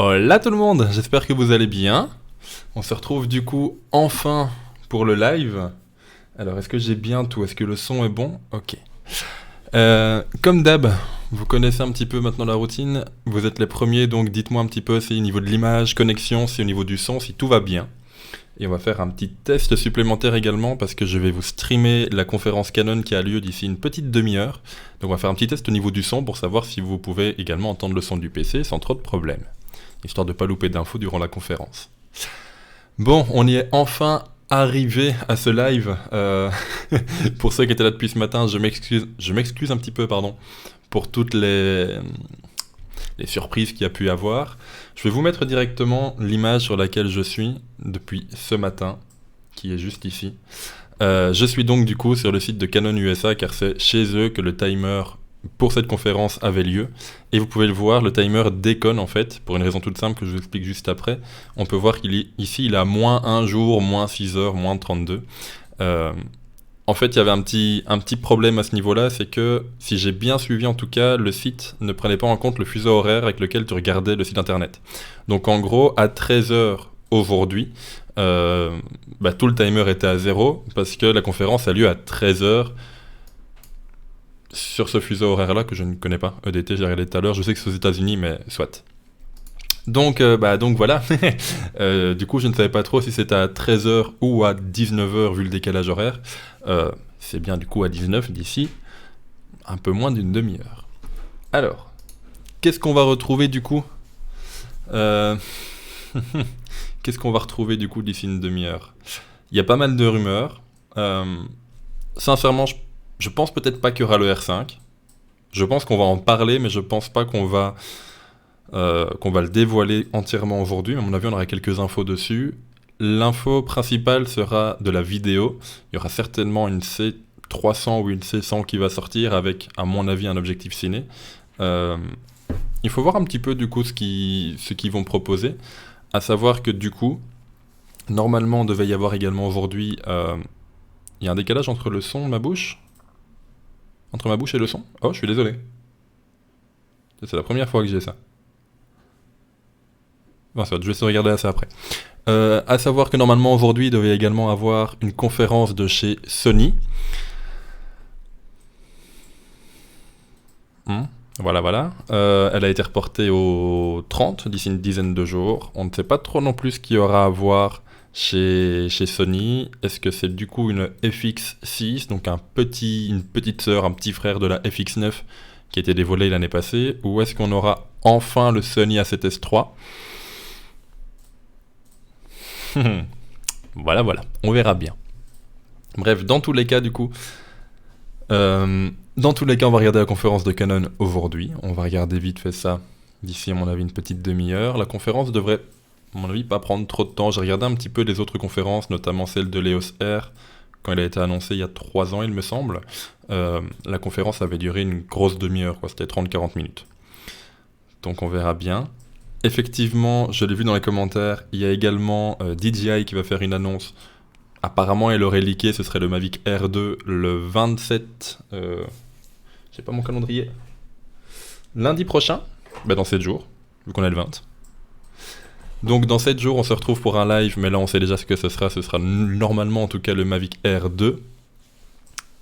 Hola tout le monde, j'espère que vous allez bien. On se retrouve du coup enfin pour le live. Alors est-ce que j'ai bien tout? Est-ce que le son est bon? Ok. Comme d'hab, vous connaissez un petit peu maintenant la routine. Vous êtes les premiers, donc dites-moi un petit peu si au niveau de l'image, connexion, si au niveau du son, si tout va bien. Et on va faire un petit test supplémentaire également parce que je vais vous streamer la conférence Canon qui a lieu d'ici une petite demi-heure. Donc on va faire un petit test au niveau du son pour savoir si vous pouvez également entendre le son du PC sans trop de problèmes, histoire de ne pas louper d'infos durant la conférence. Bon, on y est enfin arrivé à ce live. Pour ceux qui étaient là depuis ce matin, je m'excuse un petit peu, pardon, pour toutes les surprises qu'il y a pu y avoir. Je vais vous mettre directement l'image sur laquelle je suis depuis ce matin, qui est juste ici. Je suis donc du coup sur le site de Canon USA, car c'est chez eux que le timer pour cette conférence avait lieu. Et vous pouvez le voir, le timer déconne en fait, pour une raison toute simple que je vous explique juste après. On peut voir qu'ici il a moins 1 jour, moins 6 heures, moins 32. En fait, il y avait un petit problème à ce niveau-là, c'est que, si j'ai bien suivi en tout cas, le site ne prenait pas en compte le fuseau horaire avec lequel tu regardais le site internet. Donc en gros, à 13h aujourd'hui, tout le timer était à 0, parce que la conférence a lieu à 13h sur ce fuseau horaire-là que je ne connais pas. EDT, j'ai regardé tout à l'heure, je sais que c'est aux États-Unis, mais soit. Donc voilà, du coup je ne savais pas trop si c'était à 13h ou à 19h vu le décalage horaire. C'est bien du coup à 19 d'ici un peu moins d'une demi-heure. Alors, qu'est-ce qu'on va retrouver du coup Qu'est-ce qu'on va retrouver du coup d'ici une demi-heure? Il y a pas mal de rumeurs. Sincèrement, je pense peut-être pas qu'il y aura le R5. Je pense qu'on va en parler, mais je pense pas qu'on va le dévoiler entièrement aujourd'hui. À mon avis, on aura quelques infos dessus. L'info principale sera de la vidéo. Il y aura certainement une C300 ou une C100 qui va sortir avec, à mon avis, un objectif ciné. Il faut voir un petit peu du coup ce qu'ils vont proposer. À savoir que du coup, normalement, on devait y avoir également aujourd'hui... il y a un décalage entre le son de ma bouche. Entre ma bouche et le son. Oh, je suis désolé. C'est la première fois que j'ai ça. Bon, je vais se regarder ça après. À savoir que normalement aujourd'hui il devait également avoir une conférence de chez Sony. Voilà. Elle a été reportée au 30 d'ici une dizaine de jours. On ne sait pas trop non plus ce qu'il y aura à voir chez Sony. Est-ce que c'est du coup une FX6, donc une petite sœur, un petit frère de la FX9 qui a été dévoilée l'année passée, ou est-ce qu'on aura enfin le Sony A7S3? Voilà, on verra bien. Bref, dans tous les cas, du coup, on va regarder la conférence de Canon aujourd'hui. On va regarder vite fait ça d'ici, à mon avis, une petite demi-heure. La conférence devrait, à mon avis, pas prendre trop de temps. J'ai regardé un petit peu les autres conférences, notamment celle de l'EOS R, quand elle a été annoncée il y a 3 ans, il me semble. La conférence avait duré une grosse demi-heure, quoi. C'était 30-40 minutes. Donc on verra bien. Effectivement, je l'ai vu dans les commentaires, il y a également DJI qui va faire une annonce. Apparemment, elle aurait leaké, ce serait le Mavic R2 le 27... j'ai pas mon calendrier. Lundi prochain, dans 7 jours, vu qu'on est le 20. Donc dans 7 jours, on se retrouve pour un live, mais là on sait déjà ce que ce sera. Ce sera normalement en tout cas le Mavic R2.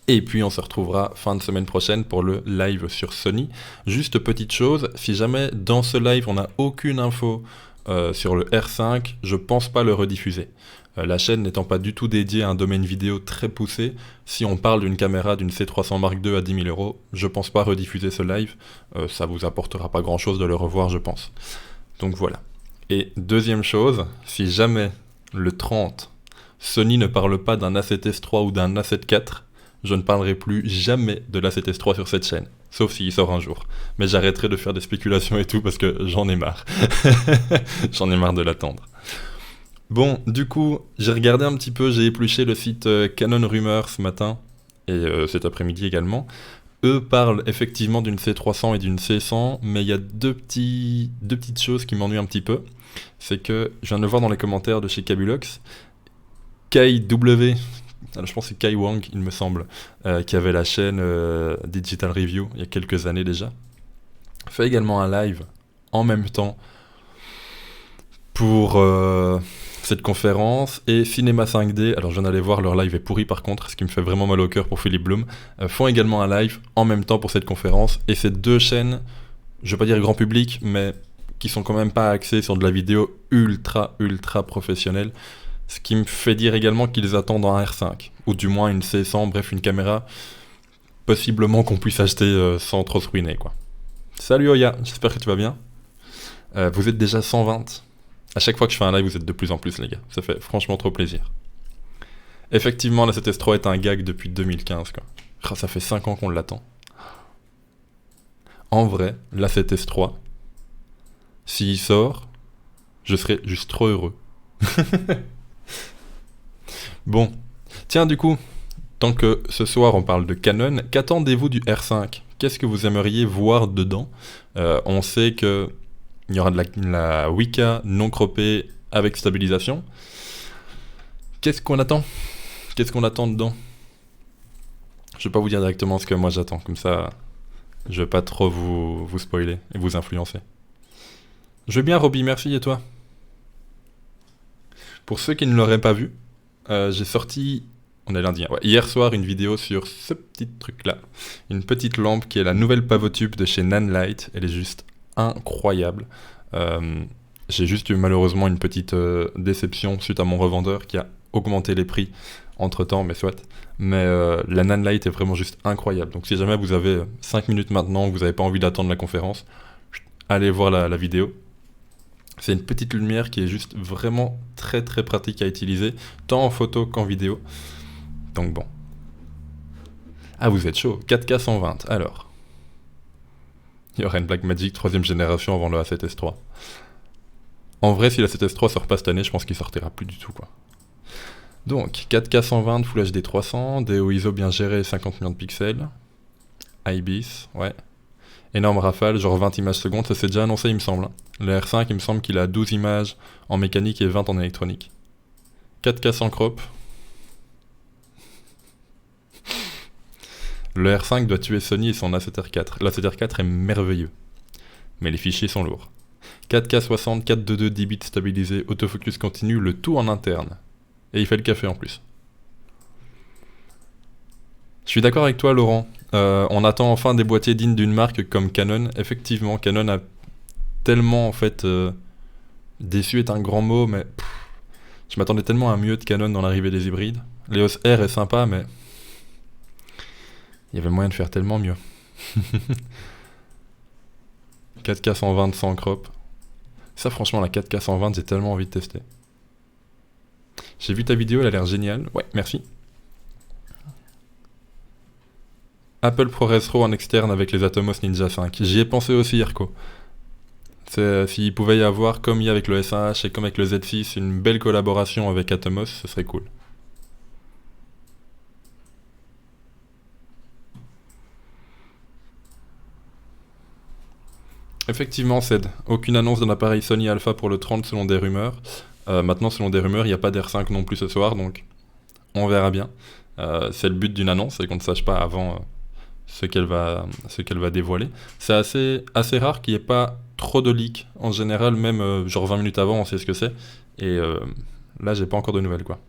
Et puis on se retrouvera fin de semaine prochaine pour le live sur Sony. Juste petite chose, si jamais dans ce live on n'a aucune info sur le R5, je pense pas le rediffuser. La chaîne n'étant pas du tout dédiée à un domaine vidéo très poussé, si on parle d'une caméra d'une C300 Mark II à 10 000 €, je pense pas rediffuser ce live. Ça vous apportera pas grand chose de le revoir, je pense. Donc voilà. Et deuxième chose, si jamais le 30, Sony ne parle pas d'un A7S3 ou d'un A7 IV, je ne parlerai plus jamais de l'A7S3 sur cette chaîne, sauf s'il sort un jour. Mais j'arrêterai de faire des spéculations et tout parce que j'en ai marre. J'en ai marre de l'attendre. Bon, du coup, j'ai regardé un petit peu, j'ai épluché le site Canon Rumors ce matin, et cet après-midi également. Eux parlent effectivement d'une C300 et d'une C100, mais il y a deux petites choses qui m'ennuient un petit peu. C'est que, je viens de le voir dans les commentaires de chez Kabulox, KW, alors je pense que c'est Kai Wang, il me semble, qui avait la chaîne Digital Review il y a quelques années déjà, fait également un live en même temps pour cette conférence. Et Cinéma 5D, alors je viens d'aller voir, leur live est pourri par contre, ce qui me fait vraiment mal au cœur pour Philippe Blum, font également un live en même temps pour cette conférence. Et ces deux chaînes, je vais pas dire grand public, mais qui sont quand même pas axées sur de la vidéo ultra professionnelle. Ce qui me fait dire également qu'ils attendent un R5, ou du moins une C100, bref une caméra, possiblement qu'on puisse acheter sans trop se ruiner, quoi. Salut Oya, j'espère que tu vas bien. Vous êtes déjà 120. À chaque fois que je fais un live, vous êtes de plus en plus, les gars. Ça fait franchement trop plaisir. Effectivement, la 7S3 est un gag depuis 2015, quoi. Oh, ça fait 5 ans qu'on l'attend. En vrai, la 7S3, s'il sort, je serai juste trop heureux. Bon, tiens du coup, tant que ce soir on parle de Canon, qu'attendez-vous du R5 ? Qu'est-ce que vous aimeriez voir dedans ? On sait que il y aura de la 8K non croppée avec stabilisation. Qu'est-ce qu'on attend ? Qu'est-ce qu'on attend dedans ? Je vais pas vous dire directement ce que moi j'attends, comme ça je vais pas trop vous spoiler et vous influencer. Je vais bien Roby, merci, et toi ? Pour ceux qui ne l'auraient pas vu, j'ai sorti, on est lundi, hein, ouais, hier soir, une vidéo sur ce petit truc-là. Une petite lampe qui est la nouvelle pavotube de chez Nanlite. Elle est juste incroyable. J'ai juste eu malheureusement une petite déception suite à mon revendeur qui a augmenté les prix entre-temps, mais soit. Mais la Nanlite est vraiment juste incroyable. Donc si jamais vous avez 5 minutes maintenant, que vous n'avez pas envie d'attendre la conférence, allez voir la vidéo. C'est une petite lumière qui est juste vraiment très pratique à utiliser, tant en photo qu'en vidéo. Donc bon. Ah, vous êtes chaud, 4K 120, alors. Il y aura une Blackmagic 3ème génération avant le A7S3. En vrai, si la 7S3 sort pas cette année, je pense qu'il sortira plus du tout, quoi. Donc, 4K 120, Full HD 300, DO ISO bien géré, 50 millions de pixels. IBIS, ouais. Énorme rafale, genre 20 images secondes, ça c'est déjà annoncé il me semble. Le R5 il me semble qu'il a 12 images en mécanique et 20 en électronique. 4K sans crop. Le R5 doit tuer Sony et son A7R4. L'A7R4 est merveilleux, mais les fichiers sont lourds. 4K 60, 422 10 bits stabilisés, autofocus continu, le tout en interne. Et il fait le café en plus. Je suis d'accord avec toi Laurent. On attend enfin des boîtiers dignes d'une marque comme Canon. Effectivement, Canon a tellement en fait déçu est un grand mot, mais je m'attendais tellement à mieux de Canon dans l'arrivée des hybrides. L'EOS R est sympa, mais il y avait moyen de faire tellement mieux. 4K 120 sans crop. Ça franchement la 4K 120 j'ai tellement envie de tester. J'ai vu ta vidéo, elle a l'air géniale. Ouais, merci. Apple ProRes RAW en externe avec les Atomos Ninja 5. J'y ai pensé aussi, Irko. S'il pouvait y avoir, comme il y a avec le S1H et comme avec le Z6, une belle collaboration avec Atomos, ce serait cool. Effectivement, Ced. Aucune annonce d'un appareil Sony Alpha pour le 30 selon des rumeurs. Maintenant, selon des rumeurs, il n'y a pas d'R5 non plus ce soir, donc on verra bien. C'est le but d'une annonce, c'est qu'on ne sache pas avant ce qu'elle va dévoiler. C'est assez rare qu'il n'y ait pas trop de leaks. En général, même genre 20 minutes avant, on sait ce que c'est. Et là, j'ai pas encore de nouvelles, quoi.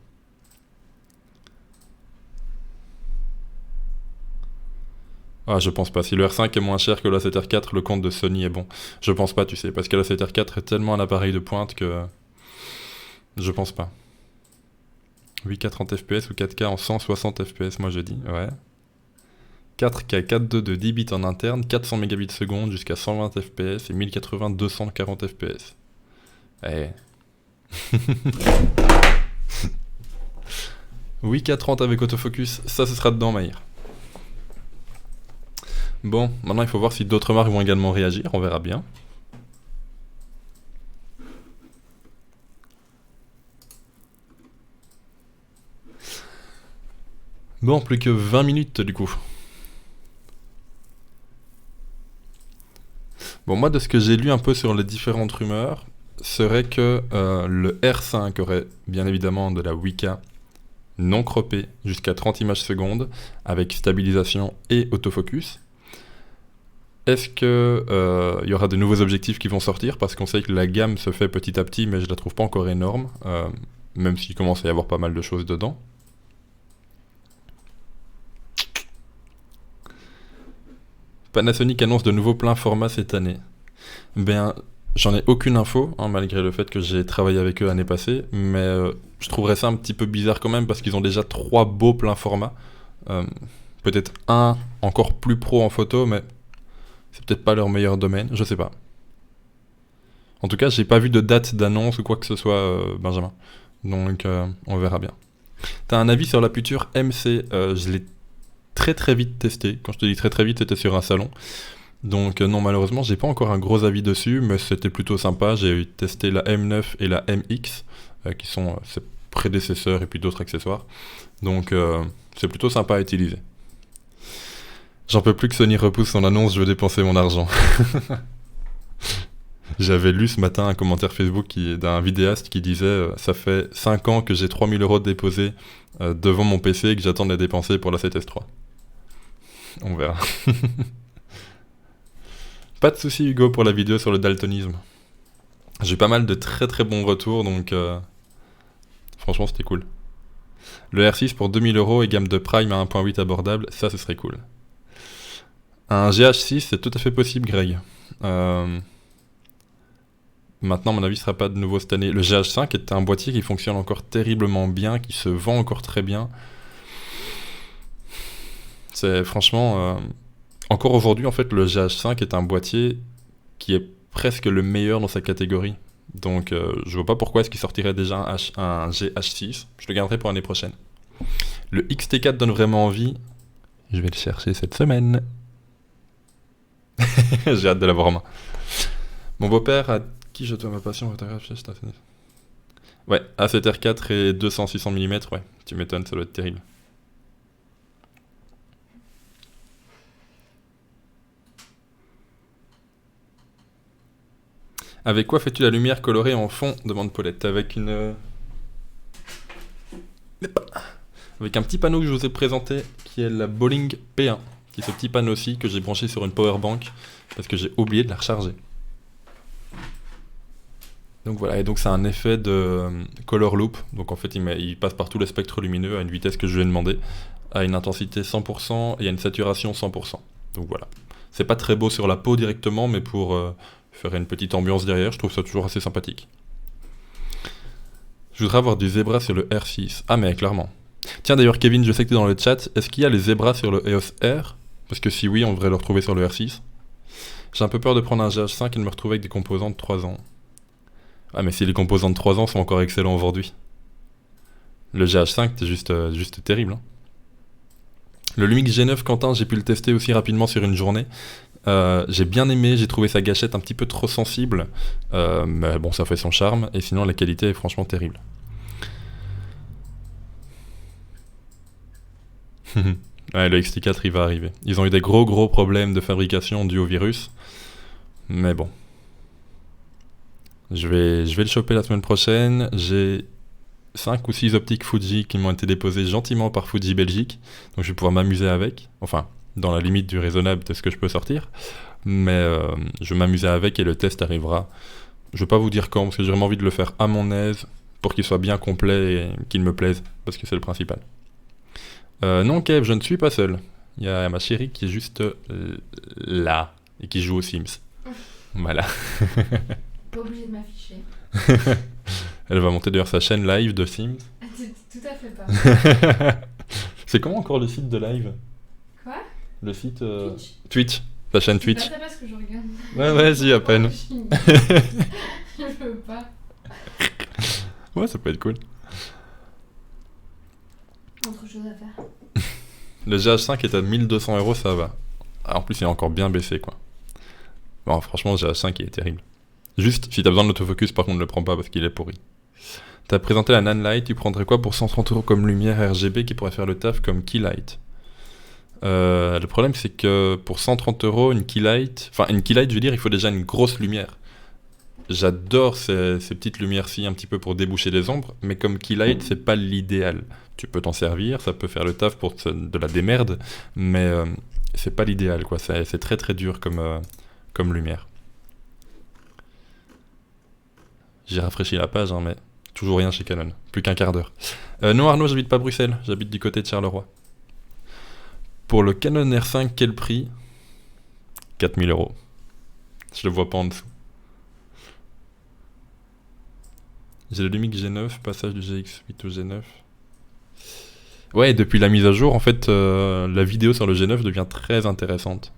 Ah, je pense pas. Si le R5 est moins cher que la 7R4, le compte de Sony est bon. Je pense pas, tu sais, parce que la 7R4 est tellement un appareil de pointe que je pense pas. 8K 30 fps ou 4K en 160 fps, moi je dis, ouais. 4K 422 10 bits en interne, 400 mégabits seconde jusqu'à 120 fps et 1080 240 fps. Eh. 8K 30 avec autofocus, ça ce sera dedans, Maïr. Bon, maintenant il faut voir si d'autres marques vont également réagir, on verra bien. Bon, plus que 20 minutes du coup. Bon, moi de ce que j'ai lu un peu sur les différentes rumeurs, serait que le R5 aurait bien évidemment de la 8K non croppée jusqu'à 30 images secondes avec stabilisation et autofocus. Est-ce que y aura de nouveaux objectifs qui vont sortir? Parce qu'on sait que la gamme se fait petit à petit, mais je la trouve pas encore énorme, même s'il commence à y avoir pas mal de choses dedans. Panasonic annonce de nouveaux plein format cette année. Ben, j'en ai aucune info, hein, malgré le fait que j'ai travaillé avec eux l'année passée, mais je trouverais ça un petit peu bizarre quand même parce qu'ils ont déjà 3 beaux plein format. Peut-être un encore plus pro en photo, mais c'est peut-être pas leur meilleur domaine, je sais pas. En tout cas, j'ai pas vu de date d'annonce ou quoi que ce soit, Benjamin. Donc, on verra bien. T'as un avis sur la puture MC? Je l'ai très très vite testé. Quand je te dis très très vite, c'était sur un salon. Donc non, malheureusement, j'ai pas encore un gros avis dessus, mais c'était plutôt sympa. J'ai testé la M9 et la MX, qui sont ses prédécesseurs et puis d'autres accessoires. Donc c'est plutôt sympa à utiliser. J'en peux plus que Sony repousse son annonce, je veux dépenser mon argent. J'avais lu ce matin un commentaire Facebook d'un vidéaste qui disait ça fait 5 ans que j'ai 3000 € déposés devant mon PC et que j'attends de les dépenser pour la 7S3. On verra. Pas de soucis Hugo pour la vidéo sur le daltonisme. J'ai eu pas mal de très très bons retours, donc franchement c'était cool. Le R6 pour 2000 € et gamme de Prime à 1.8 abordable, ça ce serait cool. Un GH6 c'est tout à fait possible Greg. Maintenant à mon avis ce sera pas de nouveau cette année. Le GH5 est un boîtier qui fonctionne encore terriblement bien, qui se vend encore très bien. C'est franchement... Encore aujourd'hui, en fait, le GH5 est un boîtier qui est presque le meilleur dans sa catégorie. Donc, je vois pas pourquoi est-ce qu'il sortirait déjà un GH6. Je le garderai pour l'année prochaine. Le XT4 donne vraiment envie. Je vais le chercher cette semaine. J'ai hâte de l'avoir en main. Mon beau-père, à qui je dois ma passion photographe, ouais, A7R4 et 200-600 mm, ouais, tu m'étonnes, ça doit être terrible. Avec quoi fais-tu la lumière colorée en fond? Demande Paulette. Avec avec un petit panneau que je vous ai présenté, qui est la Bowling P1. Qui est ce petit panneau-ci que j'ai branché sur une powerbank, parce que j'ai oublié de la recharger. Donc voilà, et donc c'est un effet de color loop. Donc en fait, il passe par tout le spectre lumineux à une vitesse que je lui ai demandé, à une intensité 100% et à une saturation 100%. Donc voilà. C'est pas très beau sur la peau directement, mais pour... faire une petite ambiance derrière, je trouve ça toujours assez sympathique. Je voudrais avoir du zébra sur le R6. Ah mais clairement. Tiens d'ailleurs Kevin, je sais que tu es dans le chat, est-ce qu'il y a les zébras sur le EOS R? Parce que si oui, on devrait le retrouver sur le R6. J'ai un peu peur de prendre un GH5 et de me retrouver avec des composants de 3 ans. Ah mais si les composants de 3 ans sont encore excellents aujourd'hui. Le GH5 c'est juste terrible. Hein. Le Lumix G9 Quentin, j'ai pu le tester aussi rapidement sur une journée. J'ai bien aimé, j'ai trouvé sa gâchette un petit peu trop sensible, mais bon ça fait son charme, et sinon la qualité est franchement terrible. Ouais, le XT4 il va arriver. Ils ont eu des gros problèmes de fabrication dus au virus, mais bon. Je vais le choper la semaine prochaine, j'ai 5 ou 6 optiques Fuji qui m'ont été déposées gentiment par Fuji Belgique, donc je vais pouvoir m'amuser avec, enfin... dans la limite du raisonnable de ce que je peux sortir, mais je vais m'amuser avec et le test arrivera. Je vais pas vous dire quand, parce que j'ai vraiment envie de le faire à mon aise, pour qu'il soit bien complet et qu'il me plaise, parce que c'est le principal. Non Kev, je ne suis pas seul. Il y a ma chérie qui est juste là, et qui joue aux Sims. Voilà. Pas obligé de m'afficher. Elle va monter d'ailleurs sa chaîne live de Sims. Tout à fait pas. C'est comment encore le site de live? Quoi? Le site Twitch, la chaîne Twitch. C'est pas parce que je regarde. Ouais, vas-y, à peine. Je veux pas. Ouais, ça peut être cool. Autre chose à faire. Le GH5 est à 1200 €, ça va. En plus, il est encore bien baissé, quoi. Bon, franchement, le GH5, il est terrible. Juste, si t'as besoin de l'autofocus, par contre, ne le prends pas parce qu'il est pourri. T'as présenté la Nanlite, tu prendrais quoi pour 130 € comme lumière RGB qui pourrait faire le taf comme Keylight? Le problème c'est que pour 130 €, une Keylight, je veux dire, il faut déjà une grosse lumière. J'adore ces petites lumières-ci un petit peu pour déboucher les ombres, mais comme Keylight, c'est pas l'idéal. Tu peux t'en servir, ça peut faire le taf pour de la démerde, mais c'est pas l'idéal, quoi. C'est très très dur comme lumière. J'ai rafraîchi la page, hein, mais toujours rien chez Canon. Plus qu'un quart d'heure. Non, Arnaud, j'habite pas Bruxelles. J'habite du côté de Charleroi. Pour le Canon R5, quel prix? 4000 €. Je le vois pas en dessous. J'ai le Lumix G9, passage du GX8 au G9. Ouais, depuis la mise à jour, en fait, la vidéo sur le G9 devient très intéressante.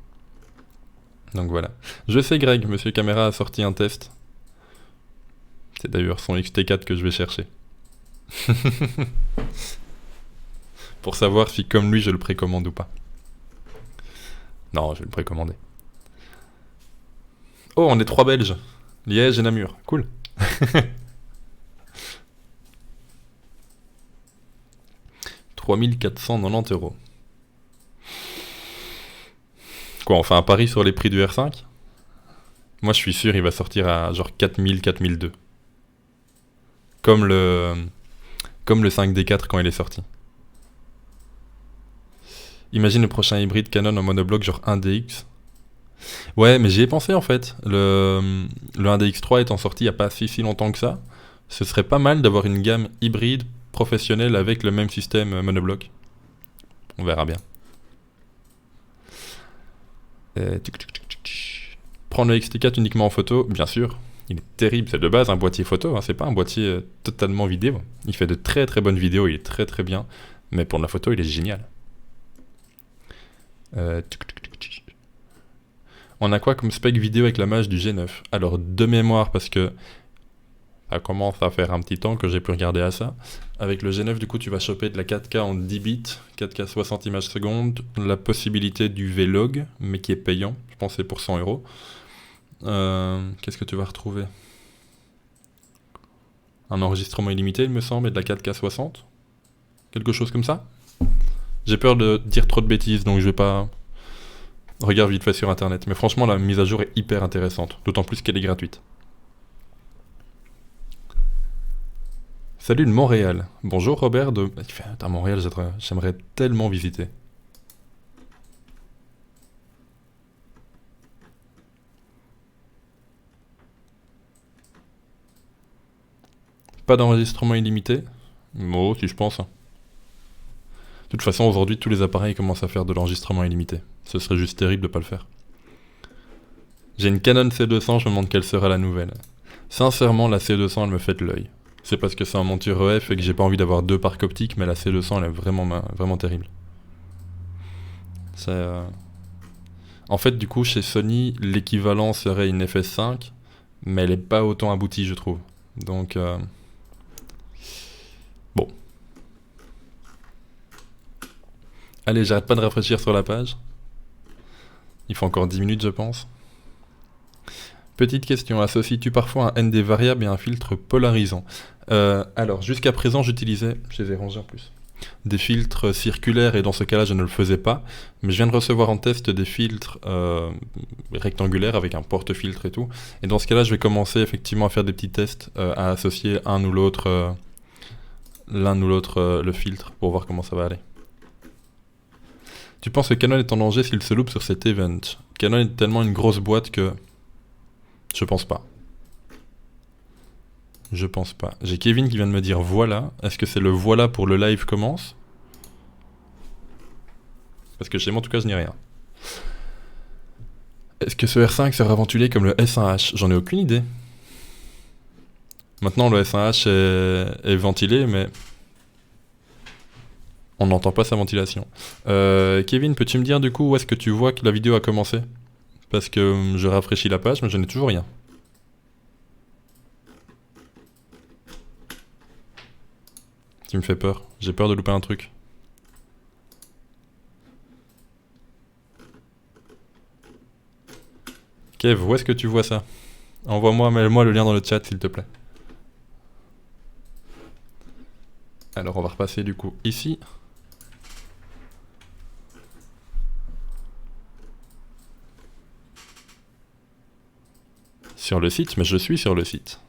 Donc voilà. Je sais, Greg, Monsieur Caméra a sorti un test. C'est d'ailleurs son XT4 que je vais chercher. Pour savoir si, comme lui, je le précommande ou pas. Non, je vais le précommander. Oh, on est 3 Belges. Liège et Namur. Cool. « 3490 €. Quoi, on fait un pari sur les prix du R5? Moi, je suis sûr il va sortir à genre 4000, 4002. Comme le 5D4 quand il est sorti. Imagine le prochain hybride Canon en monobloc genre 1DX. Ouais, mais j'y ai pensé en fait. Le 1DX3 étant sorti il n'y a pas si longtemps que ça, ce serait pas mal d'avoir une gamme hybride professionnelle avec le même système monobloc. On verra bien. Prendre le XT4 uniquement en photo, bien sûr. Il est terrible, c'est de base un boîtier photo, hein, c'est pas un boîtier totalement vidéo. Il fait de très très bonnes vidéos, il est très très bien, mais pour la photo, il est génial. On a quoi comme spec vidéo avec la mage du G9? Alors, de mémoire, parce que ça commence à faire un petit temps que j'ai pu regarder à ça. Avec le G9, du coup, tu vas choper de la 4K en 10 bits, 4K 60 images secondes, la possibilité du Vlog, mais qui est payant, je pense que c'est pour 100 €. Qu'est-ce que tu vas retrouver? Un enregistrement illimité, il me semble, et de la 4K 60? Quelque chose comme ça? J'ai peur de dire trop de bêtises, donc je vais pas... Regarde vite fait sur internet. Mais franchement, la mise à jour est hyper intéressante, d'autant plus qu'elle est gratuite. Salut de Montréal. Bonjour Robert de... Putain, Montréal, j'aimerais tellement visiter. Pas d'enregistrement illimité? Oh, si je pense. De toute façon, aujourd'hui, tous les appareils commencent à faire de l'enregistrement illimité. Ce serait juste terrible de pas le faire. J'ai une Canon C200, je me demande quelle sera la nouvelle. Sincèrement, la C200, elle me fait de l'œil. C'est parce que c'est un monture EF et que j'ai pas envie d'avoir deux parcs optiques, mais la C200, elle est vraiment terrible. En fait, du coup, chez Sony, l'équivalent serait une FS5, mais elle est pas autant aboutie, je trouve. Donc, bon. Allez, j'arrête pas de rafraîchir sur la page. Il faut encore 10 minutes, je pense. Petite question, associes-tu parfois un ND variable et un filtre polarisant? Alors, jusqu'à présent, j'utilisais, je les ai rangés en plus, des filtres circulaires, et dans ce cas-là, je ne le faisais pas. Mais je viens de recevoir en test des filtres rectangulaires avec un porte-filtre et tout. Et dans ce cas-là, je vais commencer effectivement à faire des petits tests, à associer l'un ou l'autre le filtre, pour voir comment ça va aller. Tu penses que Canon est en danger s'il se loupe sur cet event? Canon est tellement une grosse boîte que... Je pense pas. Je pense pas. J'ai Kevin qui vient de me dire voilà. Est-ce que c'est le voilà pour le live commence? Parce que chez moi en tout cas je n'ai rien. Est-ce que ce R5 sera ventilé comme le S1H? J'en ai aucune idée. Maintenant le S1H est ventilé mais... On n'entend pas sa ventilation. Kevin, peux-tu me dire du coup où est-ce que tu vois que la vidéo a commencé? Parce que je rafraîchis la page mais je n'ai toujours rien. Tu me fais peur. J'ai peur de louper un truc. Kev, où est-ce que tu vois ça? Envoie-moi, mets-moi le lien dans le chat s'il te plaît. Alors on va repasser du coup ici. Sur le site, mais je suis sur le site.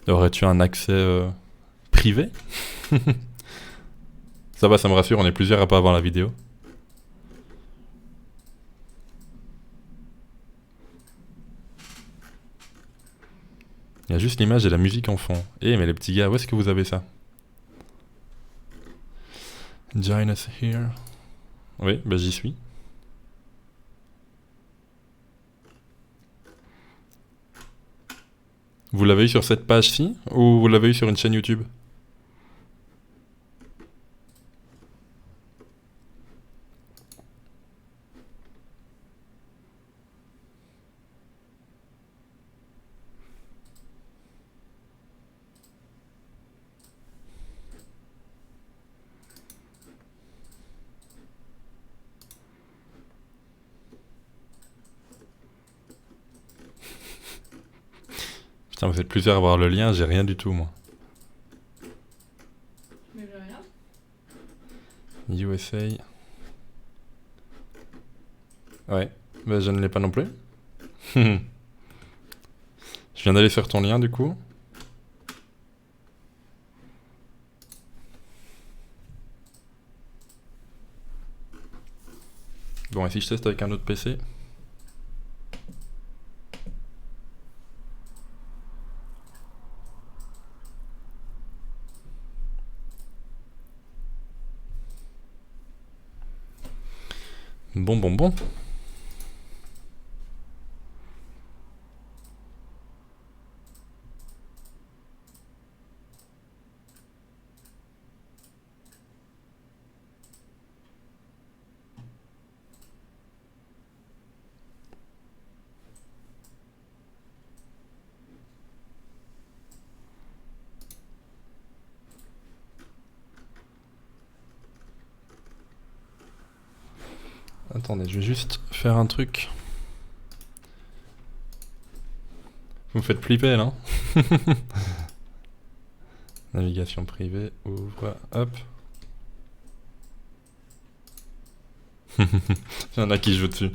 Aurais-tu un accès privé? Ça va, ça me rassure, on est plusieurs à pas avoir la vidéo. Il y a juste l'image et la musique en fond. Eh mais les petits gars, où est-ce que vous avez ça? Join us here. Oui, bah j'y suis. Vous l'avez eu sur cette page-ci ou vous l'avez eu sur une chaîne YouTube? Putain, vous êtes plusieurs à avoir le lien, j'ai rien du tout moi. Mais j'ai rien. USA. Ouais, bah je ne l'ai pas non plus. Je viens d'aller sur ton lien du coup. Bon, et si je teste avec un autre PC? Bon. Attendez, je vais juste faire un truc. Vous me faites flipper là. Navigation privée, ouvre, hop. Il y en a qui jouent dessus.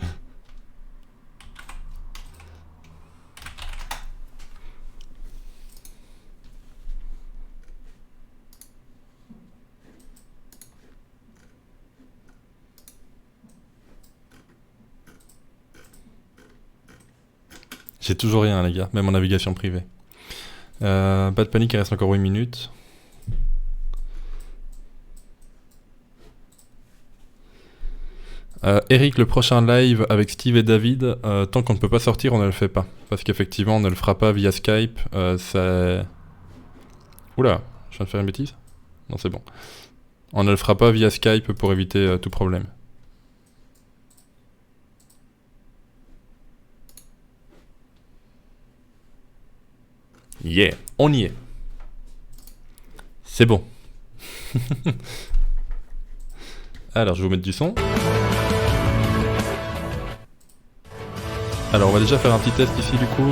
J'ai toujours rien les gars, même en navigation privée. Pas de panique, il reste encore 8 minutes. Eric, le prochain live avec Steve et David, tant qu'on ne peut pas sortir, on ne le fait pas. Parce qu'effectivement, on ne le fera pas via Skype. C'est... Oula, je viens de faire une bêtise? Non, c'est bon. On ne le fera pas via Skype pour éviter tout problème. Yeah, on y est. C'est bon. Alors, je vais vous mettre du son. Alors, on va déjà faire un petit test ici du coup.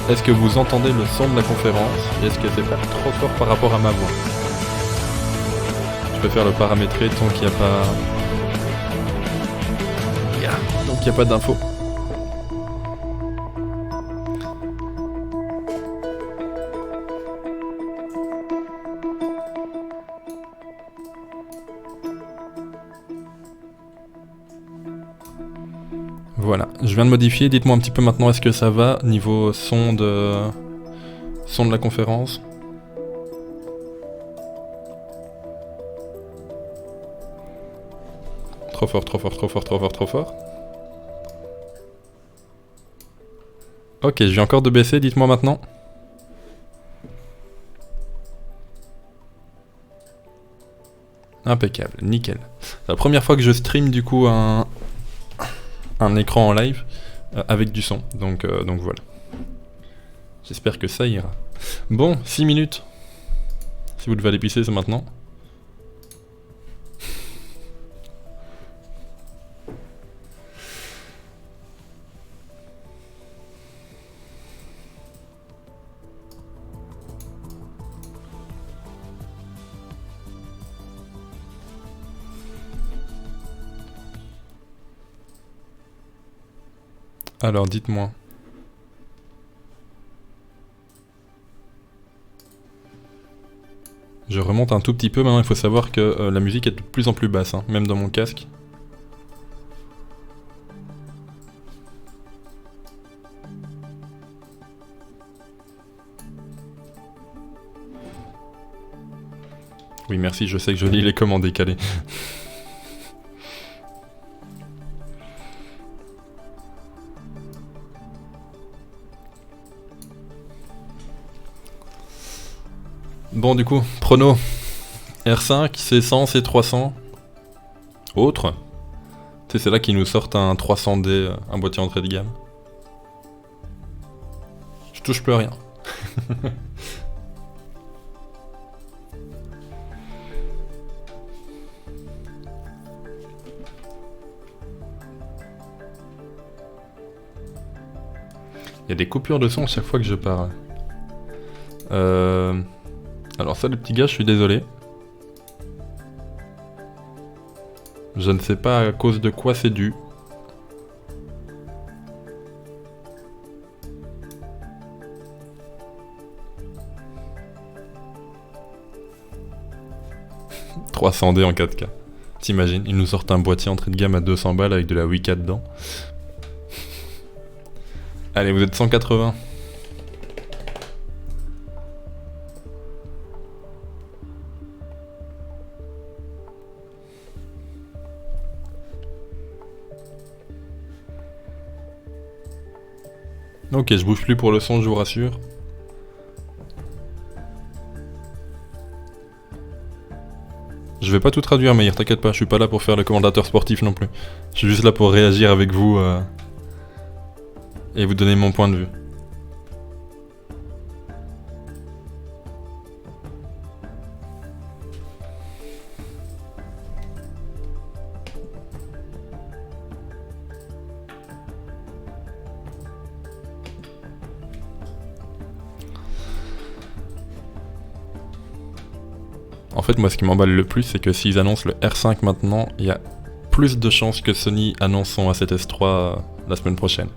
Est-ce que vous entendez le son de la conférence? Et est-ce que c'est pas trop fort par rapport à ma voix? Je peux faire le paramétrer tant qu'il n'y a pas... Donc il n'y a pas d'infos. Voilà, je viens de modifier, dites-moi un petit peu maintenant est-ce que ça va niveau son de la conférence. Trop fort. Ok, je viens encore de baisser, dites-moi maintenant. Impeccable, nickel. C'est la première fois que je stream du coup un écran en live avec du son, donc voilà. J'espère que ça ira. Bon, 6 minutes. Si vous devez aller pisser, c'est maintenant. Alors, dites-moi. Je remonte un tout petit peu, maintenant il faut savoir que la musique est de plus en plus basse, hein, même dans mon casque. Oui merci, je sais que je lis les commandes décalées. Bon du coup, prono. R5, C100, C300. Autres. Tu sais, c'est là qu'ils nous sortent un 300D, un boîtier entrée de gamme. Je touche plus à rien. Il y a des coupures de son à chaque fois que je parle. Alors ça les petits gars, je suis désolé. Je ne sais pas à cause de quoi c'est dû. « 300D en 4K. T'imagines, ils nous sortent un boîtier entrée de gamme à 200 balles avec de la 8K dedans. Allez, vous êtes 180. Ok, je bouge plus pour le son, je vous rassure. Je vais pas tout traduire, Meir, t'inquiète pas, je suis pas là pour faire le commentateur sportif non plus. Je suis juste là pour réagir avec vous et vous donner mon point de vue. En fait, moi, ce qui m'emballe le plus, c'est que s'ils annoncent le R5 maintenant, il y a plus de chances que Sony annonce son A7S3 la semaine prochaine.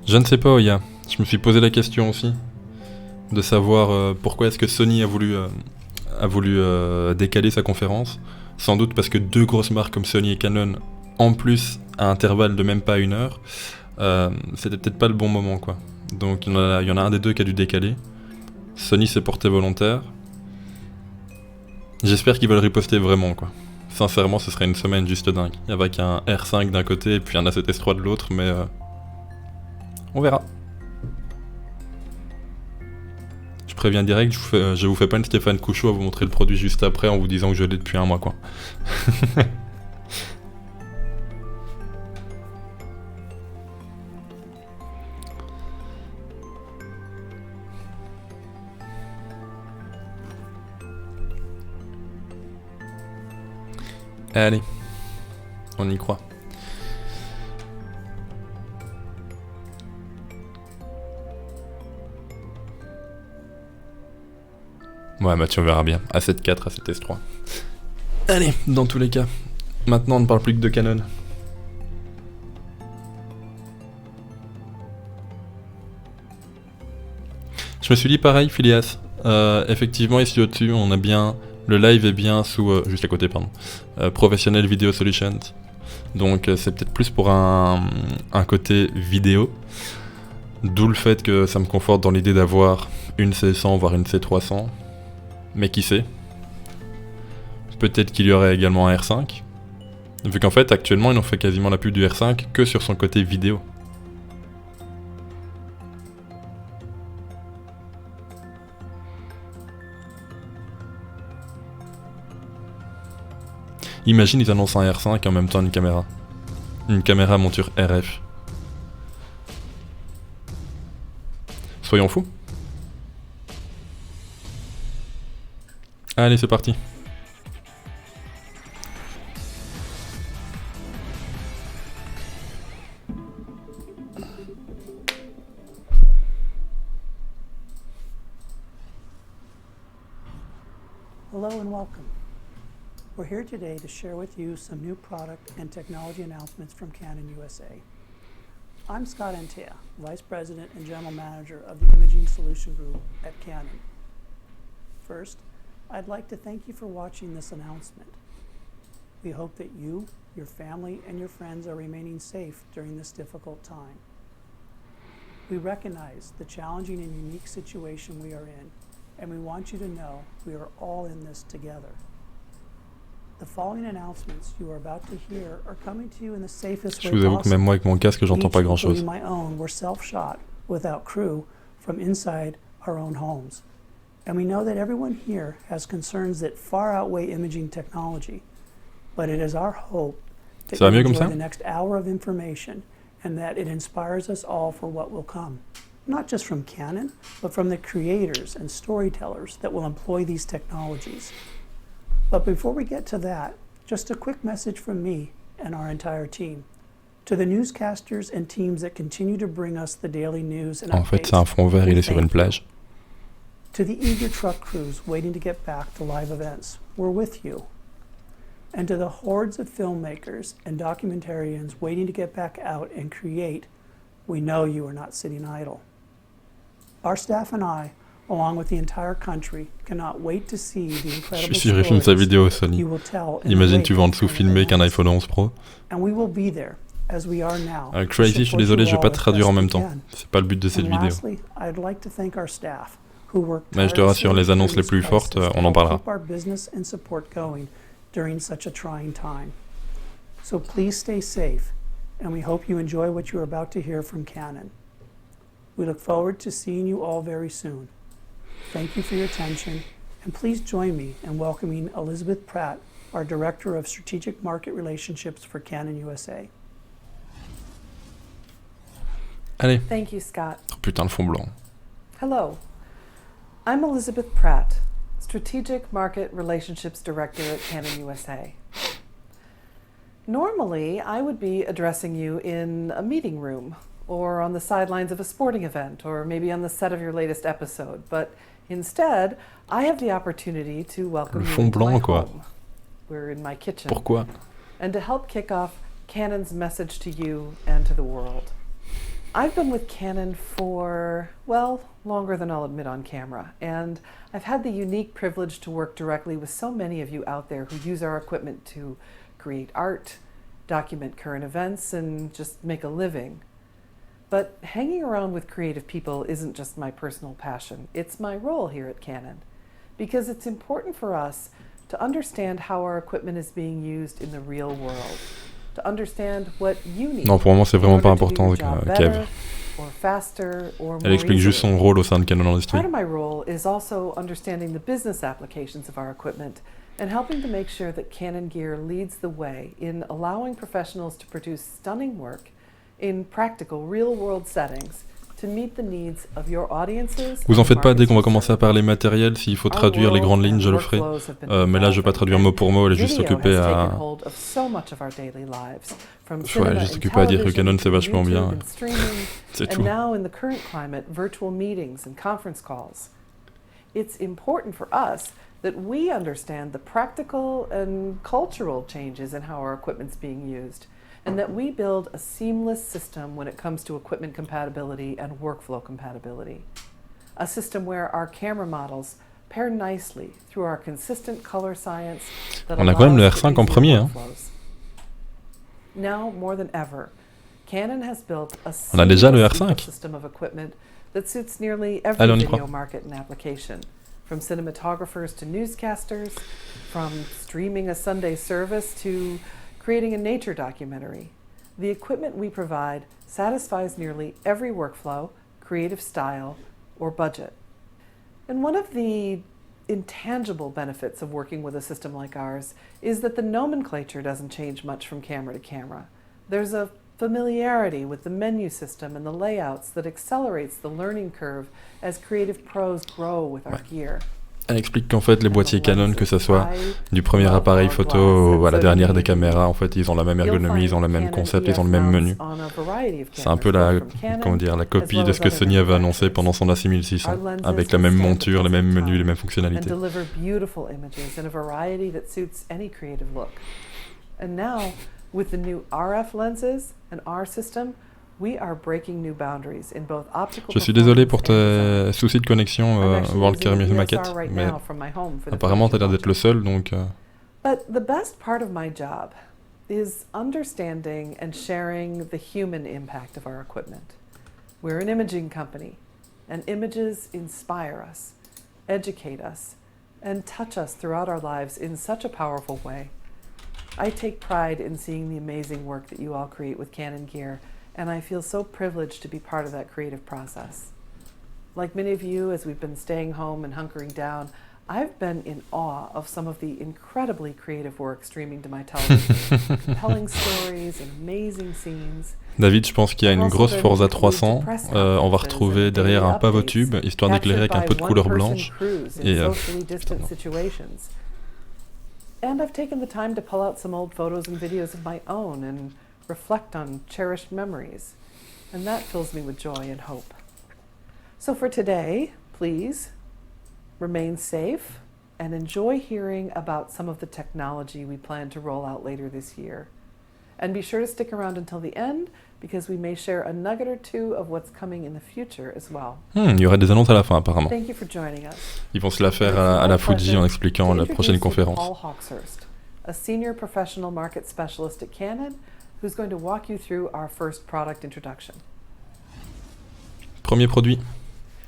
Je ne sais pas, Oya. Je me suis posé la question aussi, de savoir pourquoi est-ce que Sony a voulu décaler sa conférence. Sans doute parce que deux grosses marques comme Sony et Canon, en plus à intervalle de même pas 1 heure, c'était peut-être pas le bon moment quoi. Donc il y en a un des deux qui a dû décaler. Sony s'est porté volontaire. J'espère qu'ils veulent riposter vraiment quoi. Sincèrement, ce serait une semaine juste dingue. Avec un R5 d'un côté et puis un A7S3 de l'autre, mais on verra. Je préviens direct, je vous fais pas une Stéphane Couchot à vous montrer le produit juste après en vous disant que je l'ai depuis 1 mois quoi. Allez, on y croit. Ouais, bah tu verras bien. A7 IV, A7S3. Allez, dans tous les cas. Maintenant, on ne parle plus que de Canon. Je me suis dit pareil, Phileas. Effectivement, ici au-dessus, on a bien... Le live est bien sous... juste à côté, pardon. Professional Video Solutions. Donc c'est peut-être plus pour un côté vidéo. D'où le fait que ça me conforte dans l'idée d'avoir une C100, voire une C300. Mais qui sait? Peut-être qu'il y aurait également un R5. Vu qu'en fait, actuellement, ils n'ont fait quasiment la pub du R5 que sur son côté vidéo. Imagine, ils annoncent un R5 et en même temps une caméra. Une caméra monture RF. Soyons fous. Allez, c'est parti. Hello and welcome. We're here today to share with you some new product and technology announcements from Canon USA. I'm Scott Antea, Vice President and General Manager of the Imaging Solution Group at Canon. First, I'd like to thank you for watching this announcement. We hope that you, your family, and your friends are remaining safe during this difficult time. We recognize the challenging and unique situation we are in, and we want you to know we are all in this together. The following announcements you are about to hear are coming to you in the safest way Je vous avoue que même moi avec mon casque, j'entends pas grand-chose. Each, including my own, were self-shot without crew from inside our own homes. And we know that everyone here has concerns that far outweigh imaging technology. But it is our hope that Ça va you mieux comme enjoy ça? the next hour of information and that it inspires us all for what will come. Not just from Canon, but from the creators and storytellers that will employ these technologies. But before we get to that, just a quick message from me and our entire team. To the newscasters and teams that continue to bring us the daily news and En fait, c'est un fond vert, il est sur une plage. To the eager truck crews waiting to get back to live events, we're with you. And to the hordes of filmmakers and documentarians waiting to get back out and create, we know you are not sitting idle. Our staff and I, along with the entire country, cannot wait to see the Je incredible suis sûr, il filme sa vidéo, stories Sony. you will tell in the Imagine, wake tu vas en of dessous current filmer qu'un events. iPhone 11 Pro. And we will be there, as we are now, to Crazy, je suis support désolé, you je vais all pas as traduire en best même we temps. can. C'est pas le but de cette And vidéo. lastly, I'd like to thank our staff who worked Mais je te rassure, les tirelessly annonces les through plus this fortes, crisis on en to parlera. keep our business and support going during such a trying time. So please stay safe, and we hope you enjoy what you're about to hear from Canon. We look forward to seeing you all very soon. Thank you for your attention, and please join me in welcoming Elizabeth Pratt, our Director of Strategic Market Relationships for Canon USA. Allez. Thank you, Scott. Oh, putain, le fond blanc. Hello. I'm Elizabeth Pratt, Strategic Market Relationships Director at Canon USA. Normally, I would be addressing you in a meeting room, or on the sidelines of a sporting event, or maybe on the set of your latest episode, but instead, I have the opportunity to welcome Le you fond into my blanc, quoi. home. We're in my kitchen. Pourquoi? And to help kick off Canon's message to you and to the world. I've been with Canon for, well, longer than I'll admit on camera, and I've had the unique privilege to work directly with so many of you out there who use our equipment to create art, document current events, and just make a living. But hanging around with creative people isn't just my personal passion, it's my role here at Canon, because it's important for us to understand how our equipment is being used in the real world. To understand what you need. Non, pour moi, c'est vraiment pas important, Kev. Elle explique juste son rôle au sein de Canon Industries. Part of my role is also understanding the business applications of our equipment and helping to make sure that Canon gear leads the way in allowing professionals to produce stunning work in practical, real-world settings to meet the needs of your audiences. Vous en faites pas, dès qu'on va commencer à parler matériel, s'il faut traduire les grandes lignes, je le ferai. Mais là, je vais pas traduire mot pour mot, elle est juste occupée à... Ouais, elle est juste occupée à dire que Canon c'est vachement bien. C'est tout. And now in the current climate, virtual meetings and conference calls. It's important for us that we understand the practical and cultural changes in how our equipment's being used, and that we build a seamless system when it comes to equipment compatibility and workflow compatibility. A system where our camera models pair nicely through our consistent color science that On a quand même le allows for R5 en easy premier, hein. workflows. Now more than ever, Canon has built a On a déjà le seamless R5. ecosystem of equipment that suits nearly Allez, every on y video croit. market and application, from cinematographers to newscasters, from streaming a Sunday service to creating a nature documentary. The equipment we provide satisfies nearly every workflow, creative style, or budget. And one of the intangible benefits of working with a system like ours is that the nomenclature doesn't change much from camera to camera. There's a familiarity with the menu system and the layouts that accelerates the learning curve as creative pros grow with our gear. Elle explique qu'en fait les boîtiers Canon, que ce soit du premier appareil photo à la dernière des caméras, en fait ils ont la même ergonomie, ils ont le même concept, ils ont le même menu. C'est un peu la copie de ce que Sony avait annoncé pendant son A6600, avec la même monture, les mêmes menus, les mêmes fonctionnalités. And now, with the new RF lenses and our system, we are breaking new boundaries in both optical. Je suis désolé pour tes soucis de connexion voir le maquette, mais apparemment t'as l'air d'être le seul, donc... But the best part of my job is understanding and sharing the human impact of our equipment. We're an imaging company, and images inspire us, educate us, and touch us throughout our lives in such a powerful way. I take pride in seeing the amazing work that you all create with Canon gear, and I feel so privileged to be part of that creative process. Like many of you, as we've been staying home and hunkering down, I've been in awe of some of the incredibly creative work streaming to my television. Compelling stories and amazing scenes. David, je pense qu'il y a une grosse Forza 300. On va retrouver derrière un pavotube, histoire d'éclairer avec un peu de couleur blanche. Et And I've taken the time to pull out some old photos and videos of my own and reflect on cherished memories. And that fills me with joy and hope. So for today, please remain safe and enjoy hearing about some of the technology we plan to roll out later this year. And be sure to stick around until the end, because we may share a nugget or two of what's coming in the future as well. Il y aurait des annonces à la fin, apparemment. Thank you for joining us. Ils vont se la faire à la Fuji en expliquant la prochaine conférence. Paul Hawkshurst, a senior professional market specialist at Canon, who's going to walk you through our first product introduction. Premier produit.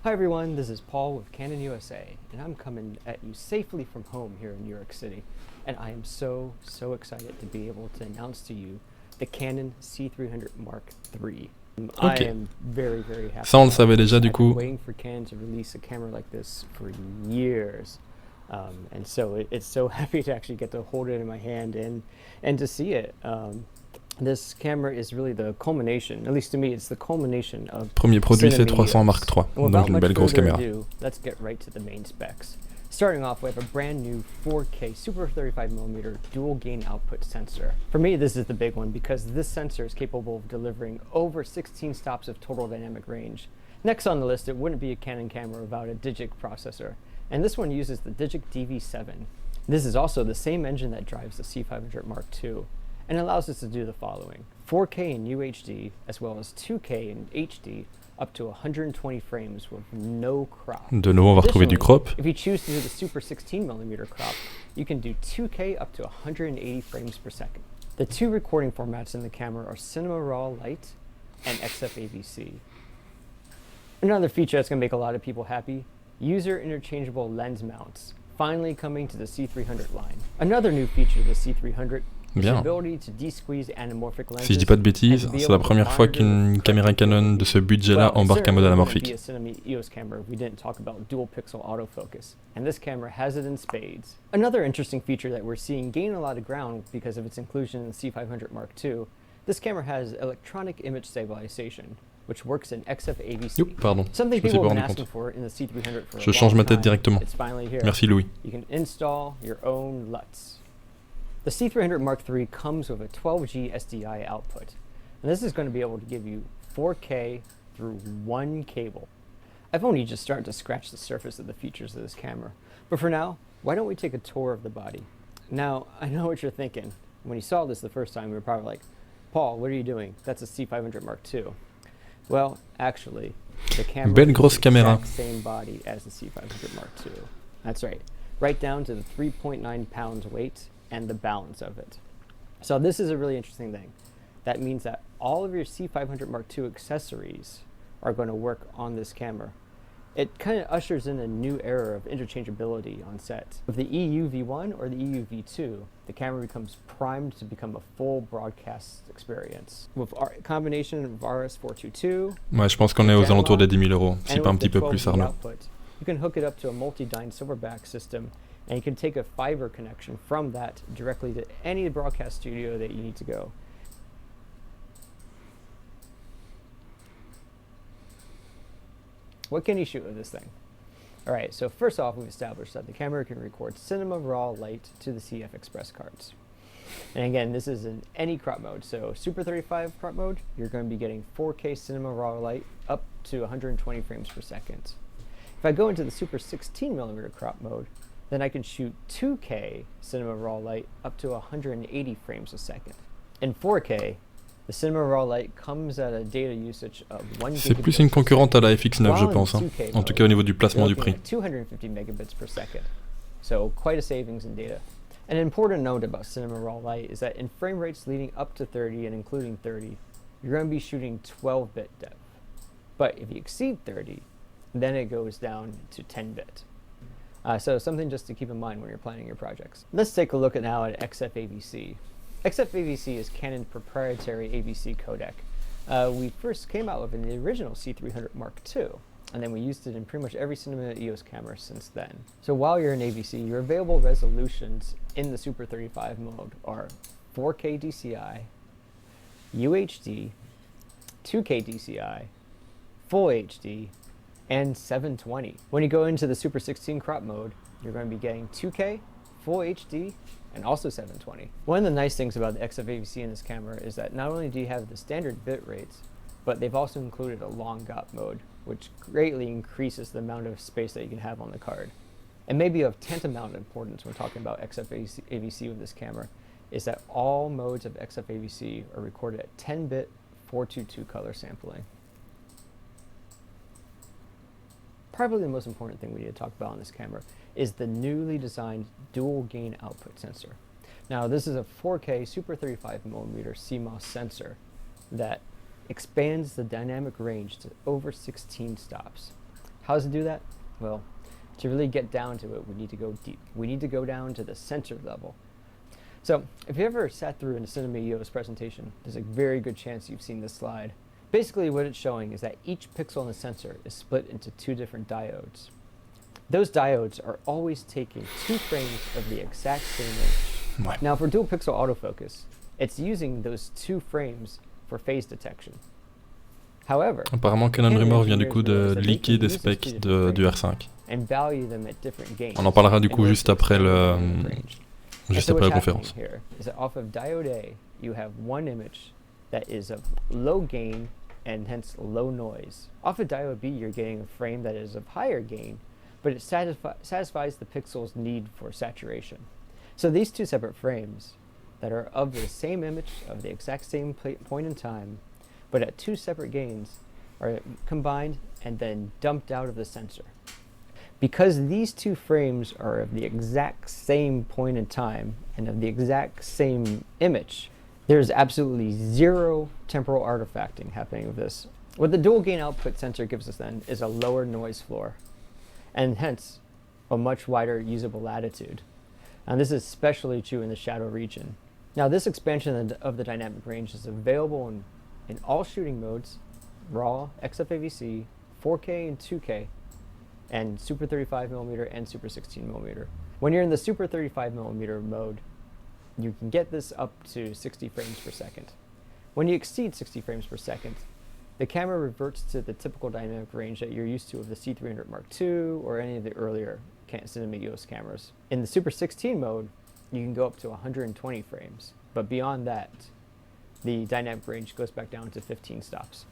Hi everyone, this is Paul with Canon USA, and I'm coming at you safely from home here in New York City. And I am so excited to be able to announce to you the Canon C300 Mark III. Okay. I am very happy. Ça on le savait déjà du coup. I've been waiting for Canon to release a camera like this for years. And so it's so happy to actually get to hold it in my hand and to see it. This camera is really the culmination, at least to me, it's the culmination of Premier produit c'est 300 Mark III, donc une belle grosse caméra. Let's get right to the main specs. Starting off, we have a brand new 4K Super 35mm dual gain output sensor. For me, this is the big one because this sensor is capable of delivering over 16 stops of total dynamic range. Next on the list, it wouldn't be a Canon camera without a Digic processor, and this one uses the Digic DV7. This is also the same engine that drives the C500 Mark II, and allows us to do the following: 4K in UHD, as well as 2K in HD, up to 120 frames with no crop. De nouveau, on va retrouver du crop. If you choose to do the Super 16mm crop, you can do 2K up to 180 frames per second. The two recording formats in the camera are Cinema Raw Lite and XFAVC. Another feature that's going to make a lot of people happy: user interchangeable lens mounts, finally coming to the C300 line. Another new feature of the C300. Bien. Si je dis pas de bêtises, c'est la première fois qu'une caméra Canon de ce budget-là embarque un modèle amorphique. And this camera has it in spades. Another interesting feature that we're seeing gain a lot of ground because of its inclusion in the C500 Mark II, this camera has electronic image stabilization, which works in XFAVC. Pardon, Something je me suis people pas have been rendu asking compte. for in the C300 for Je a change long ma tête time. directement. It's finally here. Merci Louis. You can install your own LUTs. The C300 Mark III comes with a 12G SDI output, and this is going to be able to give you 4K through one cable. I've only just started to scratch the surface of the features of this camera, but for now, why don't we take a tour of the body? Now, I know what you're thinking. When you saw this the first time, you were probably like, Paul, what are you doing? That's a C500 Mark II. Well, actually, the camera Belle grosse is the caméra. exact same body as the C500 Mark II. That's right down to the 3.9 pounds weight and the balance of it. So this is a really interesting thing. That means that all of your C500 Mark II accessories are going to work on this camera. It kind of ushers in a new era of interchangeability on set. With the EU V1 or the EU V2, the camera becomes primed to become a full broadcast experience. With our combination of RS422, Ouais, je pense qu'on est aux alentours des 10 000 euros, si and pas un with petit the peu plus 12V Arnaud. output, you can hook it up to a multi-dyne silverback system, and you can take a fiber connection from that directly to any broadcast studio that you need to go. What can you shoot with this thing? All right, so first off, we've established that the camera can record cinema raw light to the CF Express cards. And again, this is in any crop mode. So Super 35 crop mode, you're going to be getting 4K cinema raw light up to 120 frames per second. If I go into the Super 16mm crop mode, then I can shoot 2K cinema raw light up to 180 frames a second. In 4K, the cinema raw light comes at a data usage of 1 C'est plus une concurrente à la FX9, je While in pense. 2K En tout cas, au niveau du placement you're du looking prix. at 250 megabits per second. So quite a savings in data. An important note about cinema raw light is that in frame rates leading up to 30 and including 30, you're going to be shooting 12-bit depth. But if you exceed 30, then it goes down to 10-bit. So something just to keep in mind when you're planning your projects. Let's take a look now at XF-AVC. XF-AVC is Canon's proprietary AVC codec. We first came out with it in the original C300 Mark II, and then we used it in pretty much every Cinema EOS camera since then. So while you're in AVC, your available resolutions in the Super 35 mode are 4K DCI, UHD, 2K DCI, Full HD, and 720. When you go into the Super 16 crop mode, you're going to be getting 2K, Full HD, and also 720. One of the nice things about the XF-AVC in this camera is that not only do you have the standard bit rates, but they've also included a long GOP mode, which greatly increases the amount of space that you can have on the card. And maybe of tantamount importance when talking about XF-AVC with this camera is that all modes of XF-AVC are recorded at 10-bit 422 color sampling. Probably the most important thing we need to talk about on this camera is the newly designed dual gain output sensor. Now this is a 4K Super 35mm CMOS sensor that expands the dynamic range to over 16 stops. How does it do that? Well, to really get down to it, we need to go deep. We need to go down to the sensor level. So if you ever sat through a Cinema EOS presentation, there's a very good chance you've seen this slide. Basically what it's showing is that each pixel in the sensor is split into two different diodes. Those diodes are always taking 2 frames of the exact same image. Ouais. Now for dual pixel autofocus, it's using those 2 frames for phase detection. However, Apparemment, Canon Canon Rumor vient du engineers coup de realized that they leaker can des use those specs two different du frames R5. and value them at different gains. On en parlera du in coup order juste to après extend le, the dynamic range. And juste so après la what's happening conférence. here is that off of diode A, you have one image that is of low gain and hence low noise. Off of diode B, you're getting a frame that is of higher gain, but it satisfies the pixel's need for saturation. So these two separate frames that are of the same image of the exact same point in time, but at 2 separate gains, are combined and then dumped out of the sensor. Because these 2 frames are of the exact same point in time and of the exact same image, there's absolutely zero temporal artifacting happening with this. What the dual gain output sensor gives us then is a lower noise floor, and hence a much wider usable latitude. And this is especially true in the shadow region. Now this expansion of the dynamic range is available in all shooting modes, RAW, XF-AVC, 4K and 2K, and Super 35mm and Super 16mm. When you're in the Super 35mm mode, you can get this up to 60 frames per second. When you exceed 60 frames per second, the camera reverts to the typical dynamic range that you're used to of the C300 Mark II or any of the earlier Cinema EOS cameras. In the Super 16 mode, you can go up to 120 frames, but beyond that, the dynamic range goes back down to 15 stops.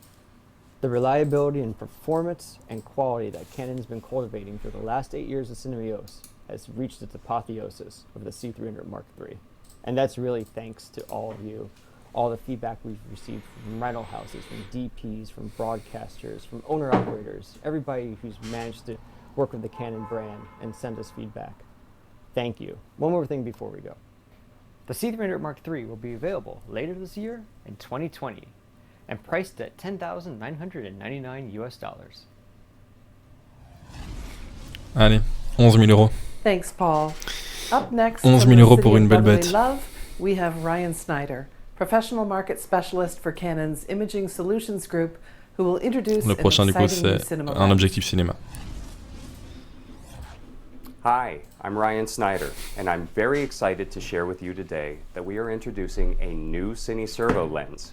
The reliability and performance and quality that Canon's been cultivating for the last 8 years of Cinema EOS has reached its apotheosis of the C300 Mark III. And that's really thanks to all of you, all the feedback we've received from rental houses, from DPs, from broadcasters, from owner-operators, everybody who's managed to work with the Canon brand and send us feedback. Thank you. One more thing before we go. The C300 Mark III will be available later this year in 2020 and priced at $10,999 US. Allez, 11 000 euros. Thanks, Paul. Up next, 11 from 000 the euros city pour of une belle brotherly bête. love, we have Ryan Snyder, professional market specialist for Canon's Imaging Solutions Group, who will introduce Le an prochain du coup exciting new c'est cinema un lens. objectif cinéma. Hi, I'm Ryan Snyder, and I'm very excited to share with you today that we are introducing a new Cine Servo lens.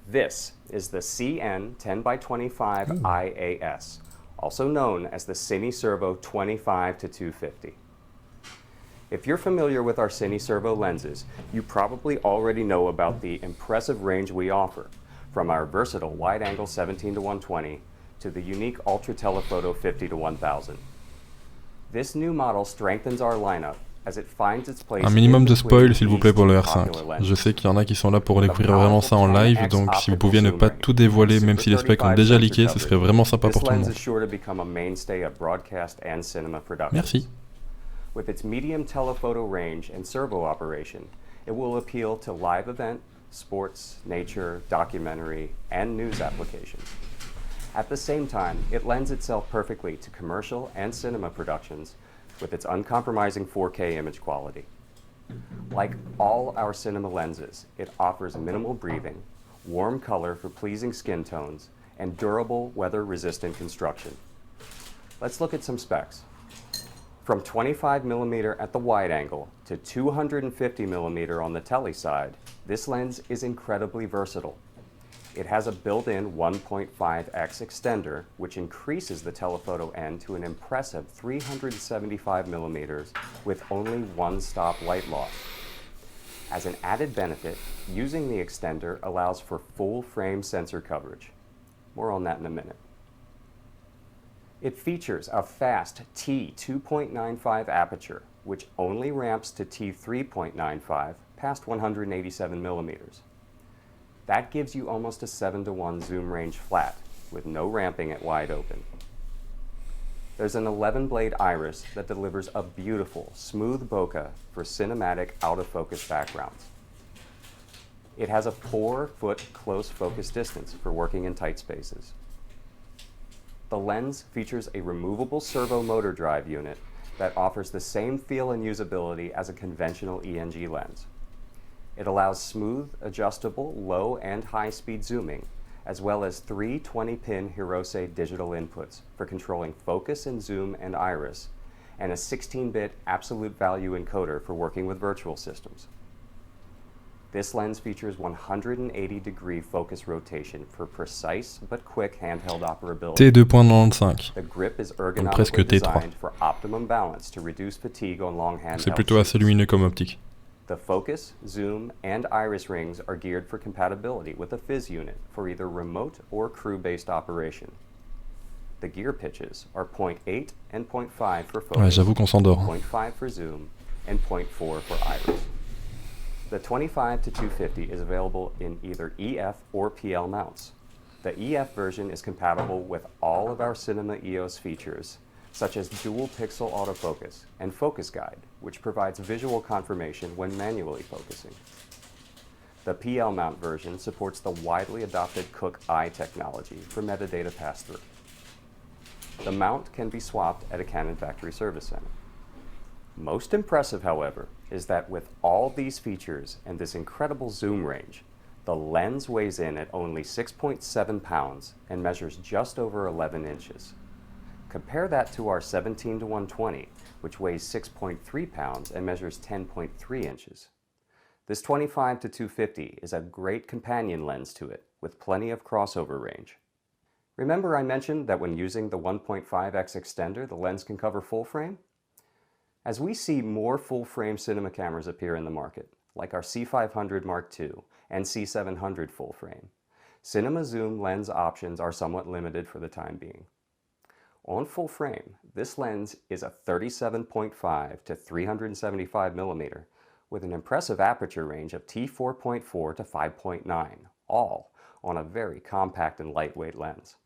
This is the CN 10x25 IAS, also known as the Cine Servo 25 to 250. If you're familiar with our Cine Servo lenses, you probably already know about the impressive range we offer, from our versatile wide-angle 17 to 120 to the unique ultra telephoto 50 to 1000. This new model strengthens our lineup as it finds its place. Un minimum de spoil s'il vous plaît pour le R5. Je sais qu'il y en a qui sont là pour découvrir vraiment ça en live, donc si vous pouviez ne pas tout dévoiler, même si les specs ont déjà leaké, ce serait vraiment sympa pour tout le monde. Merci. With its medium telephoto range and servo operation, it will appeal to live event, sports, nature, documentary, and news applications. At the same time, it lends itself perfectly to commercial and cinema productions with its uncompromising 4K image quality. Like all our cinema lenses, it offers minimal breathing, warm color for pleasing skin tones, and durable, weather-resistant construction. Let's look at some specs. From 25mm at the wide angle to 250mm on the tele side, this lens is incredibly versatile. It has a built-in 1.5x extender, which increases the telephoto end to an impressive 375mm with only one-stop light loss. As an added benefit, using the extender allows for full-frame sensor coverage. More on that in a minute. It features a fast t2.95 aperture, which only ramps to t3.95 past 187mm. That gives you almost a 7:1 zoom range flat, with no ramping at wide open. There's an 11-blade iris that delivers a beautiful, smooth bokeh for cinematic out-of-focus backgrounds. It has a 4-foot close focus distance for working in tight spaces. The lens features a removable servo motor drive unit that offers the same feel and usability as a conventional ENG lens. It allows smooth, adjustable, low and high speed zooming, as well as 3 20-pin Hirose digital inputs for controlling focus and zoom and iris, and a 16-bit absolute value encoder for working with virtual systems. This lens features 180-degree focus rotation for precise but quick handheld operability. T2.95. The grip is Donc presque ergonomically T3. designed for optimum balance to reduce fatigue on long handheld. C'est plutôt assez lumineux comme optique. The focus, zoom, and iris rings are geared for compatibility with a fizz unit for either remote or crew-based operation. The gear pitches are 0.8 and 0.5 for focus, Ouais, j'avoue qu'on s'endort. 0.5 for zoom, and 0.4 for iris. The 25 to 250 is available in either EF or PL mounts. The EF version is compatible with all of our Cinema EOS features, such as dual pixel autofocus and focus guide, which provides visual confirmation when manually focusing. The PL mount version supports the widely adopted Cook Eye technology for metadata pass-through. The mount can be swapped at a Canon factory service center. Most impressive, however, is that with all these features and this incredible zoom range, the lens weighs in at only 6.7 pounds and measures just over 11 inches. Compare that to our 17 to 120, which weighs 6.3 pounds and measures 10.3 inches. This 25 to 250 is a great companion lens to it, with plenty of crossover range. Remember I mentioned that when using the 1.5x extender, the lens can cover full frame? As we see more full-frame cinema cameras appear in the market, like our C500 Mark II and C700 full-frame, cinema zoom lens options are somewhat limited for the time being. On full frame, this lens is a 37.5 to 375 millimeter with an impressive aperture range of t4.4 to 5.9, all on a very compact and lightweight lens.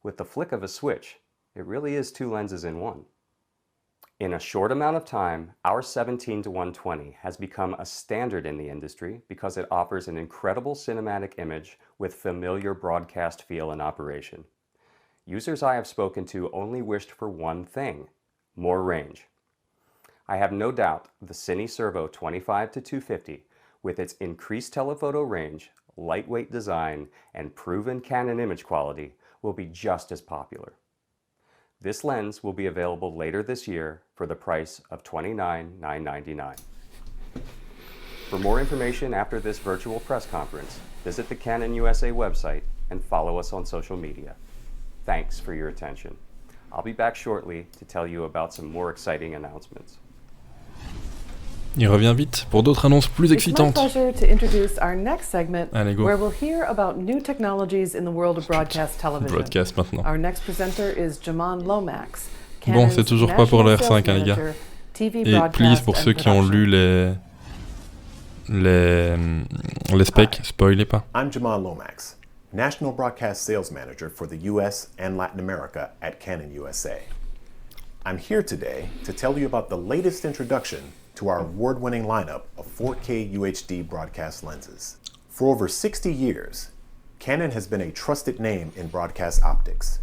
With the flick of a switch, it really is two lenses in one. In a short amount of time, our 17 to 120 has become a standard in the industry because it offers an incredible cinematic image with familiar broadcast feel and operation. Users I have spoken to only wished for one thing: more range. I have no doubt the Cine Servo 25 to 250, with its increased telephoto range, lightweight design, and proven Canon image quality, will be just as popular. This lens will be available later this year for the price of $29,999. For more information after this virtual press conference, visit the Canon USA website and follow us on social media. Thanks for your attention. I'll be back shortly to tell you about some more exciting announcements. Il revient vite pour d'autres annonces plus It's my excitantes. pleasure to introduce our next segment, Allez, go. where we'll hear about new technologies in the world of broadcast television. Broadcast maintenant. Our next presenter is Jaman Lomax. Bon, c'est toujours pas pour le R5, hein, les gars. Et please, pour ceux qui ont lu les specs, spoilez pas. I'm Jamal Lomax, National Broadcast Sales Manager for the US and Latin America at Canon USA. I'm here today to tell you about the latest introduction to our award-winning lineup of 4K UHD broadcast lenses. For over 60 years, Canon has been a trusted name in broadcast optics.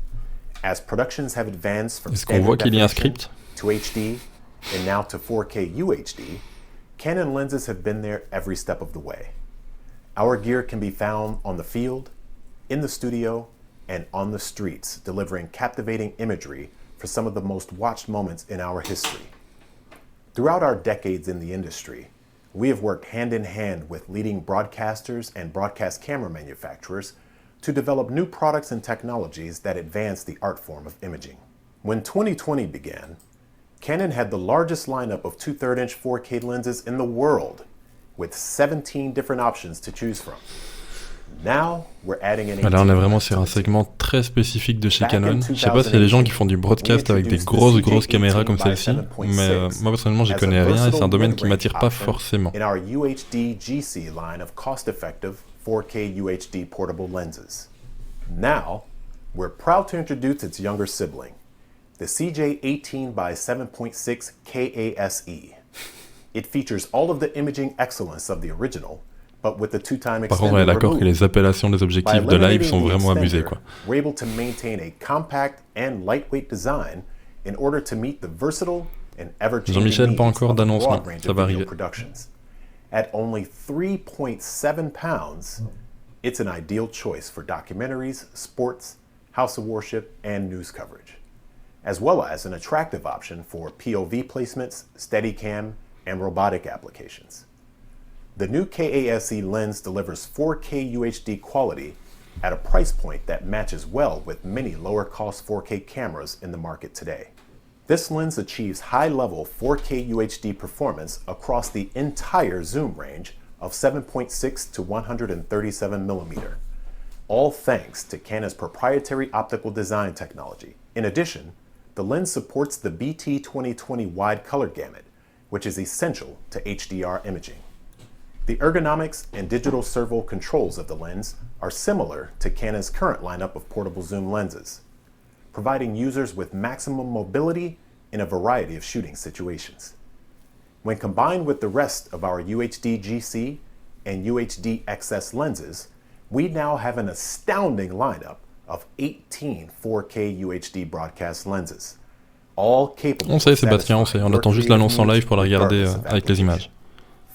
As productions have advanced from Est-ce qu'on voit standard qu'il y a un definition script? to HD and now to 4K UHD, Canon lenses have been there every step of the way. Our gear can be found on the field, in the studio, and on the streets, delivering captivating imagery for some of the most watched moments in our history. Throughout our decades in the industry, we have worked hand in hand with leading broadcasters and broadcast camera manufacturers to develop new products and technologies that advance the art form of imaging. When 2020 began, Canon had the largest lineup of 2/3" 4K lenses in the world, with 17 different options to choose from. Now, we're adding an Là, on est vraiment sur un segment très spécifique de chez Canon. Je sais pas s'il y a des gens qui font du broadcast avec des grosses caméras comme celle-ci, mais moi personnellement, j'y connais rien et c'est un domaine qui m'attire pas forcément. In our UHD GC line of cost-effective 4K UHD portable lenses. Now, we're proud to introduce its younger sibling, the CJ18 by 7.6 KASE. It features all of the imaging excellence of the original, but with the 2-time Par contre, on est extended d'accord que removed. les appellations des objectifs de live sont vraiment abusées, quoi. We're able to maintain a compact and lightweight design in order to meet the versatile and ever-changing Jean-Michel, pas needs encore of a d'annonce, broad non. range Ça of va video arriver. productions. At only 3.7 pounds, it's an ideal choice for documentaries, sports, house of worship, and news coverage, as well as an attractive option for POV placements, Steadicam, and robotic applications. The new KASE lens delivers 4K UHD quality at a price point that matches well with many lower-cost 4K cameras in the market today. This lens achieves high-level 4K UHD performance across the entire zoom range of 7.6 to 137 millimeter, all thanks to Canon's proprietary optical design technology. In addition, the lens supports the BT 2020 wide color gamut, which is essential to HDR imaging. The ergonomics and digital servo controls of the lens are similar to Canon's current lineup of portable zoom lenses, providing users with maximum mobility in a variety of shooting situations. When combined with the rest of our UHD GC and UHD XS lenses, we now have an astounding lineup of 18 4K UHD broadcast lenses, all capable On sait, of Sébastien, on sait. On attend juste l'annonce en live pour la regarder avec les images.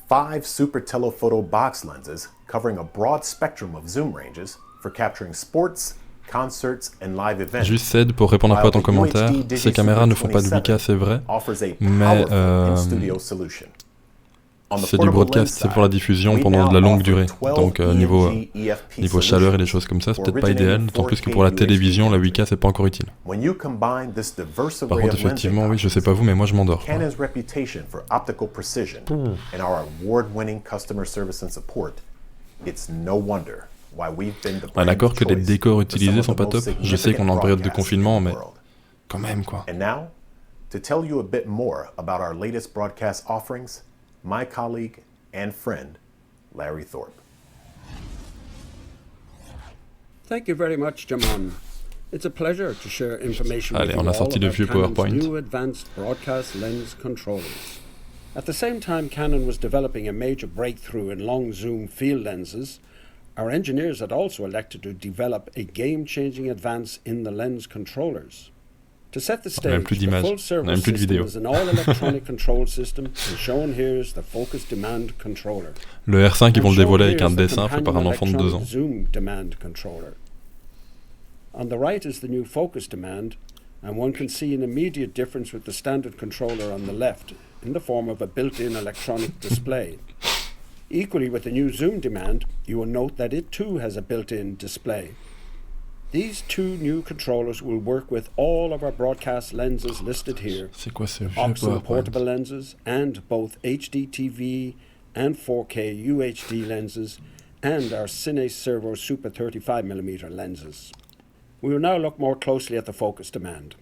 5 super telephoto box lenses covering a broad spectrum of zoom ranges for capturing sports, concerts, and live events. Juste cède pour répondre un peu à ton commentaire. Ces caméras ne font pas de 8K, c'est vrai, mais c'est du broadcast, c'est pour la diffusion pendant de la longue durée. Donc niveau chaleur et des choses comme ça, c'est peut-être pas idéal, d'autant plus que pour la télévision, la 8K c'est pas encore utile. Par contre, effectivement, oui, je sais pas vous, mais moi je m'endors. Canon's reputation for optical precision and our award-winning customer service and support, it's no wonder why we've been the On est brand d'accord of que les choice décors for utilisés some of sont the pas most top. Je sais qu'on est en période de significant confinement, mais broadcasts in the world. quand même quoi. And now, to tell you a bit more about our latest broadcast offerings, my colleague and friend, Larry Thorpe. Thank you very much, Jaman. It's a pleasure to share information Allez, with on you a all sorti de about vieux Canon's PowerPoint. new advanced broadcast lens controllers. At the same time Canon was developing a major breakthrough in long zoom field lenses, our engineers had also elected to develop a game-changing advance in the lens controllers. To set the On a même stage, plus the d'images, full on a service même plus de system vidéos. is an all-electronic control system, and shown here is the focus demand controller. Le R5, ils vont le And dévoiler shown avec here un is the dessin fait par un companion enfant de 2 ans. electronic zoom demand controller. On the right is the new focus demand, and one can see an immediate difference with the standard controller on the left in the form of a built-in electronic display. Equally with the new zoom demand, you will note that it too has a built-in display. These two new controllers will work with all of our broadcast lenses listed here. C'est quoi ce vieux Auxin PowerPoint? portable lenses and both HD TV and 4K UHD lenses and our Cine Servo Super 35mm lenses. We will now look more closely at the focus demand.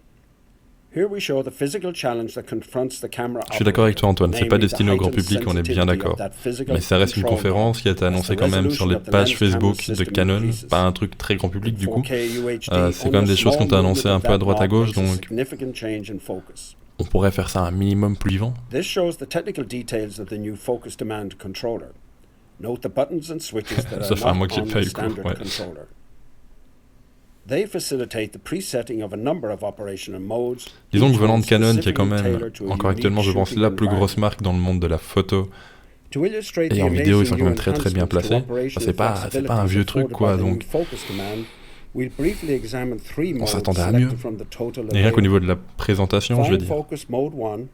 Here we show the physical challenge that confronts the camera Je suis d'accord avec toi Antoine, c'est pas namely the destiné au grand heightened public, on est bien sensitivity d'accord. of that physical Mais ça reste une control conférence qui a été annoncée quand même sur les pages Facebook de Canon, pas un truc très grand public du coup. C'est quand même des choses qu'on t'a annoncées un peu à droite à gauche, donc on pourrait faire ça un minimum plus vivant. This shows the technical details of the new focus demand controller. Note the buttons and switches that Ça are fait un mois not que j'ai on pas eu the le cours, standard ouais. controller. They facilitate the presetting of a number of operational modes. Disons que each venant one de Canon, qui est quand specifically même, tailored to a encore actuellement je unique pense, la shooting plus grosse environment. marque dans le monde de la photo, To illustrate et the en vidéo ils sont amazing quand même new très bien enhancements to placés. operational C'est pas un flexibilities vieux truc afforded quoi, by the new donc focus demand, we'll briefly examine three modes s'attendait à mieux. selected from the total et rien qu'au available. niveau de la présentation, je veux Fine dire. Focus Mode 1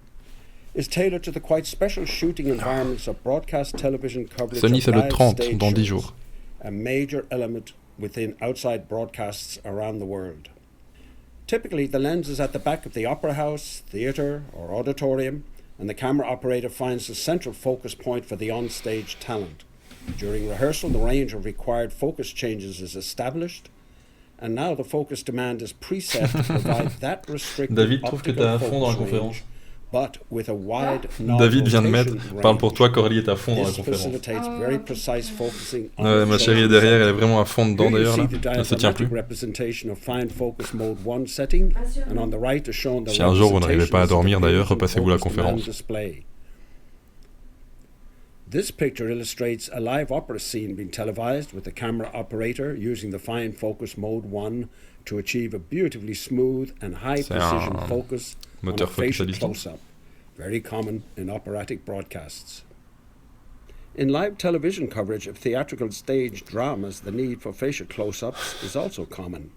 is tailored to the quite special shooting environments of broadcast television coverage Sony of c'est le live 30 stage dans 10 shows, jours. a major element within outside broadcasts around the world. Typically, the lens is at the back of the opera house, theatre, or auditorium, and the camera operator finds the central focus point for the on-stage talent. During rehearsal, the range of required focus changes is established, and now the focus demand is preset to provide that restricted David trouve que t'es à fond dans la optical focus conférence. range, but with a wide knob David vient de mettre, rotation parle pour range. toi, Coralie est à fond dans la This conférence. facilitates very precise focusing on Ouais, the ma chérie est chosen derrière, elle est subject. vraiment à fond dedans Here you d'ailleurs see là. the Elle se tient plus. diagrammatic representation of fine focus mode 1 setting, and on the right is shown the Si un jour vous n'arrivez pas à representations of dormir the d'ailleurs, visual repassez-vous la focus demand conférence. display. This picture illustrates a live opera scene being televised with the camera operator using the fine focus mode 1 to achieve a beautifully smooth and high C'est precision un focus on a moteur focus à facial distance. close-up, very common in operatic broadcasts. In live television coverage of theatrical stage dramas, the need for facial close-ups is also common.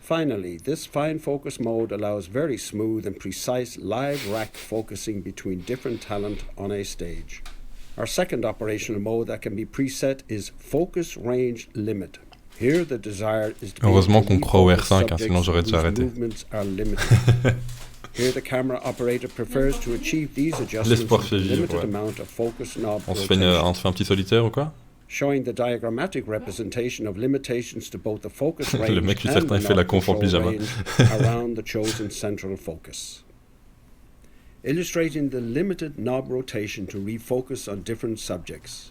Finally, this fine focus mode allows very smooth and precise live rack focusing between different talent on a stage. Our second operational mode that can be preset is Focus Range Limit. Here the desire is to be Heureusement able to qu'on croit au refocus R5, hein, sinon subjects j'aurais déjà whose arrêté. movements are limited. Here the camera operator prefers to achieve these adjustments L'espoir with fait a vivre, limited ouais. amount of focus knob On se fait rotation, un petit solitaire ou quoi? showing the diagrammatic representation of limitations to both the focus range Le mec, je suis and certain, the il fait la knob conf en control pyjama. range around the chosen central focus. Illustrating the limited knob rotation to refocus on different subjects.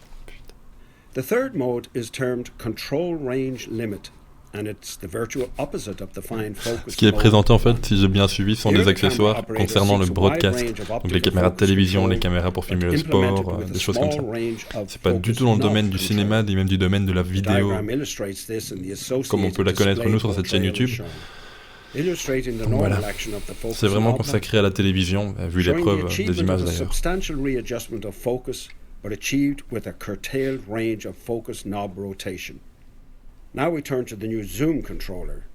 The third mode is termed Control Range Limit, and it's the virtual opposite of the fine focus Ce qui est mode présenté en 1. fait, si j'ai bien suivi, sont des accessoires concernant le broadcast. Donc les caméras de télévision, les caméras pour filmer le sport, des choses comme ça. C'est pas du tout dans le domaine du cinéma, ni même du domaine de la vidéo, comme on peut la connaître nous sur cette chaîne YouTube. Donc voilà, c'est vraiment consacré à la télévision, vu l'épreuve des images d'ailleurs. But achieved with a curtailed range of focus knob rotation. Now we turn to the new zoom controller.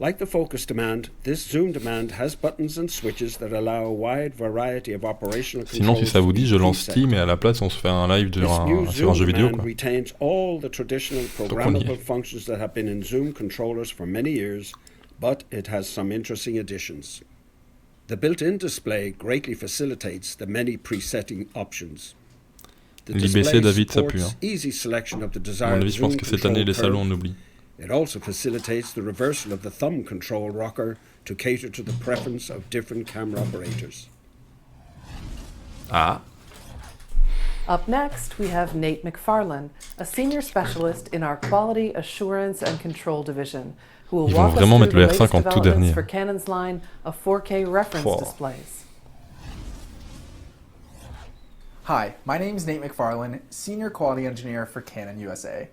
Like the focus demand, this zoom demand has buttons and switches that allow a wide variety of operational Sinon, si ça vous dit, je lance Steam et à la place, on se fait un live sur un jeu vidéo, quoi. Retains all the traditional programmable functions that have been in zoom controllers for many years, but it has some interesting additions. The built-in display greatly facilitates the many presetting options. The L'IBC, David, ça pue. easy selection of the À desired mon avis, je pense zoom que cette année, control les salons, on curve. oublie. It also facilitates the reversal of the thumb control rocker to cater to the preference of different camera operators. Ah, Up next, we have Nate McFarlane, a senior specialist in our Quality Assurance and Control Division, who will Ils vont walk us vraiment through mettre the le latest R5 en tout developments dernier. for Canon's line of 4K reference Pouah. displays. Hi, my name is Nate McFarlane, Senior Quality Engineer for Canon USA.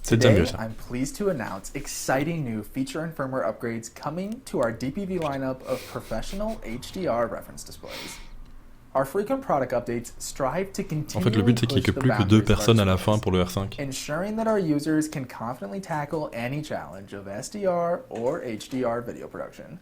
c'est déjà Today, mieux ça. I'm pleased to announce exciting new feature and firmware upgrades coming to our DPV lineup of professional HDR reference displays. Our frequent product updates strive to En continually fait, le but, c'est qu'il n'y ait push the plus que deux boundaries of our personnes à la fin displays, pour le R5. ensuring that our users can confidently tackle any challenge of SDR or HDR video production.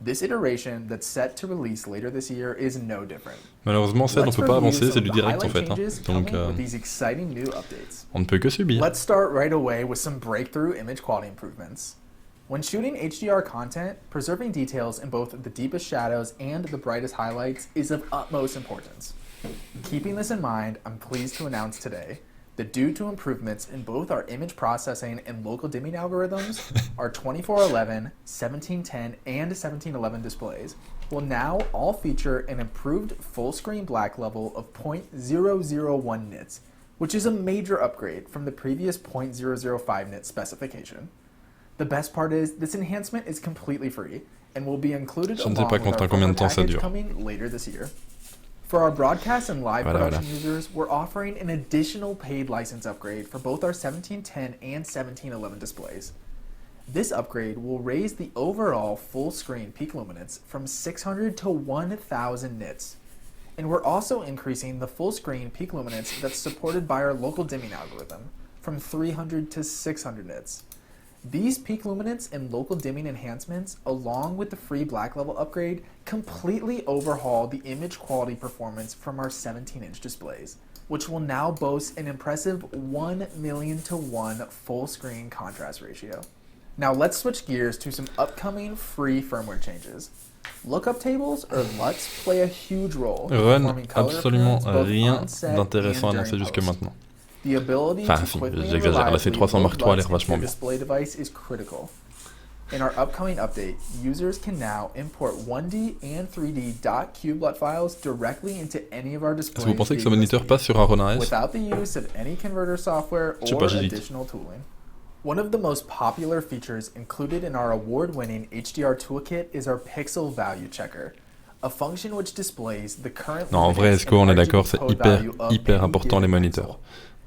This iteration that's set to release later this year is no different. Malheureusement, ça, on Let's peut pas review avancer, some c'est of du the direct en highlight fait. changes Donc, coming with these exciting new updates. on ne peut que subir. Let's start right away with some breakthrough image quality improvements. When shooting HDR content, preserving details in both the deepest shadows and the brightest highlights is of utmost importance. Keeping this in mind, I'm pleased to announce today that due to improvements in both our image processing and local dimming algorithms, our 2411, 1710, and 1711 displays will now all feature an improved full-screen black level of 0.001 nits, which is a major upgrade from the previous 0.005 nit specification. The best part is this enhancement is completely free and will be included Je ne sais along pas with our combien de temps ça package dure. coming later this year. For our broadcast and live production users, we're offering an additional paid license upgrade for both our 1710 and 1711 displays. This upgrade will raise the overall full-screen peak luminance from 600 to 1000 nits. And we're also increasing the full-screen peak luminance that's supported by our local dimming algorithm from 300 to 600 nits. These peak luminance and local dimming enhancements, along with the free black level upgrade, completely overhaul the image quality performance from our 17-inch displays, which will now boast an impressive 1,000,000:1 full screen contrast ratio. Now let's switch gears to some upcoming free firmware changes. Lookup tables, or LUTs, play a huge role in Run, performing color absolument appearance both rien on set d'intéressant and annoncé during jusque post. maintenant. The ability Enfin, to si, quickly and j'exagère. Là, ces reliably 300 Mark load III a l'air LUTs into vachement your bien. display device is critical. In our upcoming update, users can now import 1D and 3D .cubeLUT files directly into any of our Est-ce displays que vous pensez que ce via moniteur USB, passe sur un Ronin S? without the use of any converter software Je sais or pas, j'hésite. additional tooling. One of the most popular features included in our award-winning HDR toolkit is our pixel value checker, a function which displays the current Non, en vrai, luminance est-ce qu'on and est d'accord, RGB c'est code hyper, value of hyper any important les given moniteurs. pixel.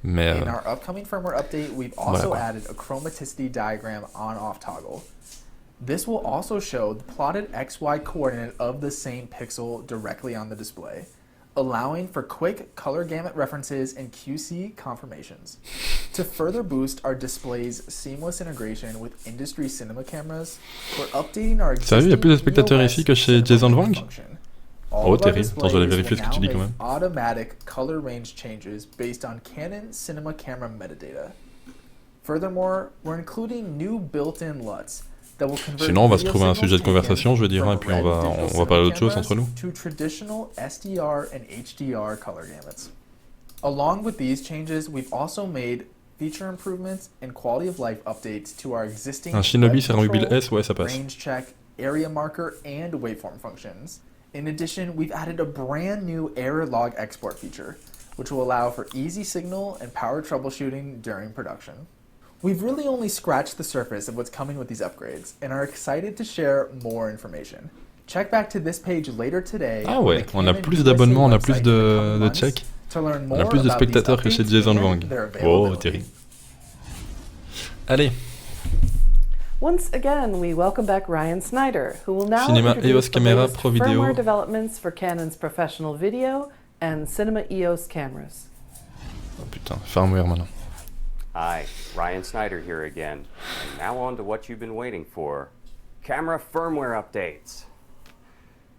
Mais In our upcoming firmware update, we've also Voilà. added a chromaticity diagram on-off toggle. This will also show the plotted XY coordinate of the same pixel directly on the display, allowing for quick color gamut references and QC confirmations. To further boost our display's seamless integration with industry cinema cameras, we're updating our Sérieux, il y a plus de spectateurs EOS ici que chez cinema Jason range Wang? function. Oh, All of our terrible. Attends, je vais aller displays vérifier ce que will tu dis now quand make même. automatic color range changes based on Canon cinema camera metadata. Furthermore, we're including new built-in LUTs that will convert Sinon, on va se video trouver un signals sujet de taken conversation, je veux dire, from et puis on red va digital parler d'autre cinema chose entre nous. cameras to traditional SDR and HDR color gamuts. Along with these changes, we've also made feature improvements and quality of life updates to our existing Un Shinobi web sur un mobile control, S, ouais, ça passe. range check, area marker, and waveform functions. In addition, we've added a brand new error log export feature, which will allow for easy signal and power troubleshooting during production. We've really only scratched the surface of what's coming with these upgrades and are excited to share more information. Check back to this page later today. Ah on ouais, the on a Canon plus USA d'abonnements, on a plus website in the coming de months checks. to learn On a more plus de about these spectateurs que chez updates Jason and Wang. their Oh, availability. terrible. Allez, Once again, we welcome back Ryan Snyder, who will now Cinéma introduce EOS the Caméra latest Pro Video. firmware developments for Canon's professional video and cinema EOS cameras. oh putain, firmware maintenant. Hi, Ryan Snyder here again. And now on to what you've been waiting for. Camera firmware updates.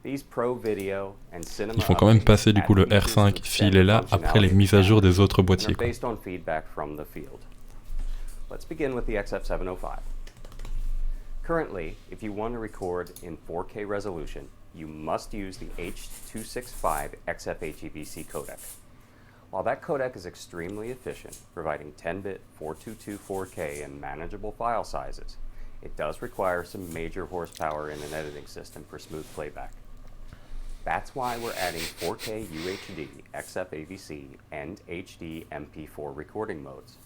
These pro video and cinema Ils font quand même updates passer du coup le add features R5 and s'il est là extend après les functionality mises à jour of des autres and are boîtiers, quoi. based on feedback from the field. Let's begin with the XF705. Currently, if you want to record in 4K resolution, you must use the H.265 XF-HEVC codec. While that codec is extremely efficient, providing 10-bit 422 4K and manageable file sizes, it does require some major horsepower in an editing system for smooth playback. That's why we're adding 4K UHD, XF-AVC, and HD MP4 recording modes.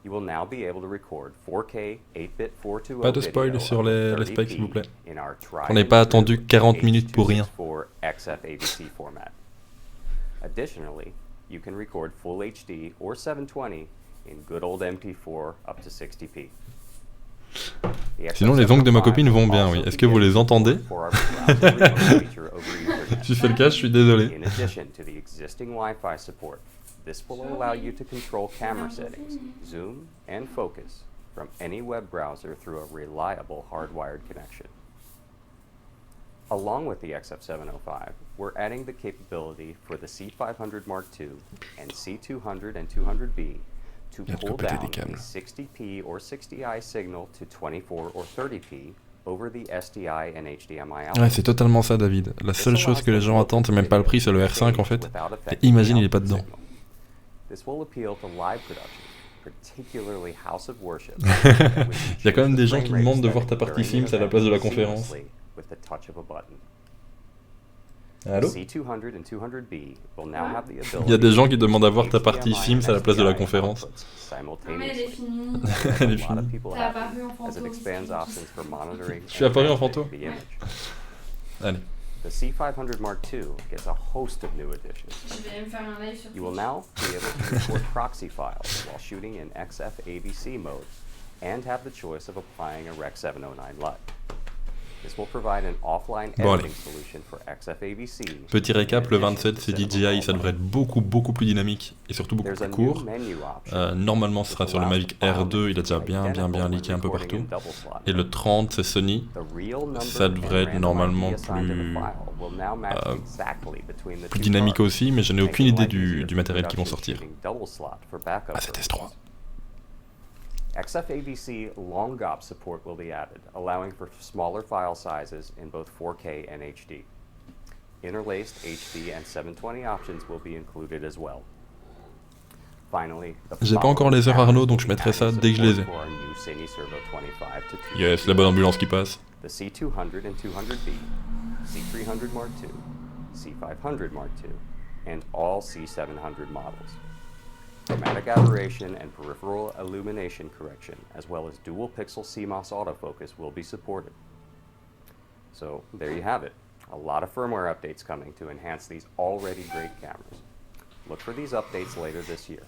You will now be able to record 4K 8-bit 420 Pas de spoil sur les specs, s'il vous plaît. in our On n'est pas attendu 40 minutes pour rien. H.264 XF-AVC format. Additionally, you can record Full HD or 720 in good old MP4 up to 60p. Sinon, les ongles de ma copine vont bien, oui. Est-ce que vous les entendez? Si c'est le cas, je suis désolé. In addition to the existing Wi-Fi support, this will allow you to control camera settings, zoom, and focus from any web browser through a reliable hardwired connection. Along with the XF705, we're adding the capability for the C500 Mark II and C200 and 200B to Il y a de quoi pull péter down des câbles. a 60p or 60i signal to 24 or 30p over the SDI and HDMI output. Ouais, c'est totalement ça, David. La seule chose que les gens attendent, c'est même pas le prix, c'est le R5 en fait. Et imagine, il est pas dedans. This will appeal to live production, particularly house of worship. Il y a quand même des gens qui demandent de voir ta partie Sims à la place de la conférence. With the touch of a button. Allô? C200 and 200B will now have the ability. Il y a des gens qui demandent à voir ta partie Sims à la place de la conférence. Non mais elle est finie. Elle est finie. T'es apparu en As it fantôme. expands options for monitoring. Je suis apparu en fantôme. the image. Allez. The C500 Mark II gets a host of new additions. Je vais me faire un live sur You will Twitch. now be able to record proxy files while shooting in XF-AVC mode and have the choice of applying a Rec 709 LUT. This will provide an offline Bon, allez. editing solution for XF-AVC. Petit récap, le 27 c'est DJI, ça devrait être beaucoup plus dynamique et surtout beaucoup There's a plus new court. menu option. Normalement ce sera sur le Mavic R2, il a déjà bien leaké un peu partout. Et le 30 c'est Sony, The real number ça devrait être and normalement random ID assigned to the plus, file will now match exactly between the plus two dynamique cards, aussi, mais je n'ai making aucune idée life easier du for matériel qui vont production sortir. shooting double slot for backup Ah c'est purposes. S3. XF-AVC long GOP support will be added, allowing for smaller file sizes in both 4K and HD. Interlaced HD and 720 options will be included as well. Finally, the J'ai pas encore les heures Arnaud, donc je mettrai ça dès que je les ai. for our new Cine Servo 25 to 2. Yes, la bonne ambulance qui passe. The C200 and 200B, C300 Mark II, C500 Mark II, and all C700 models. Chromatic aberration and peripheral illumination correction, as well as dual pixel CMOS autofocus will be supported. So there you have it. A lot of firmware updates coming to enhance these already great cameras. Look for these updates later this year.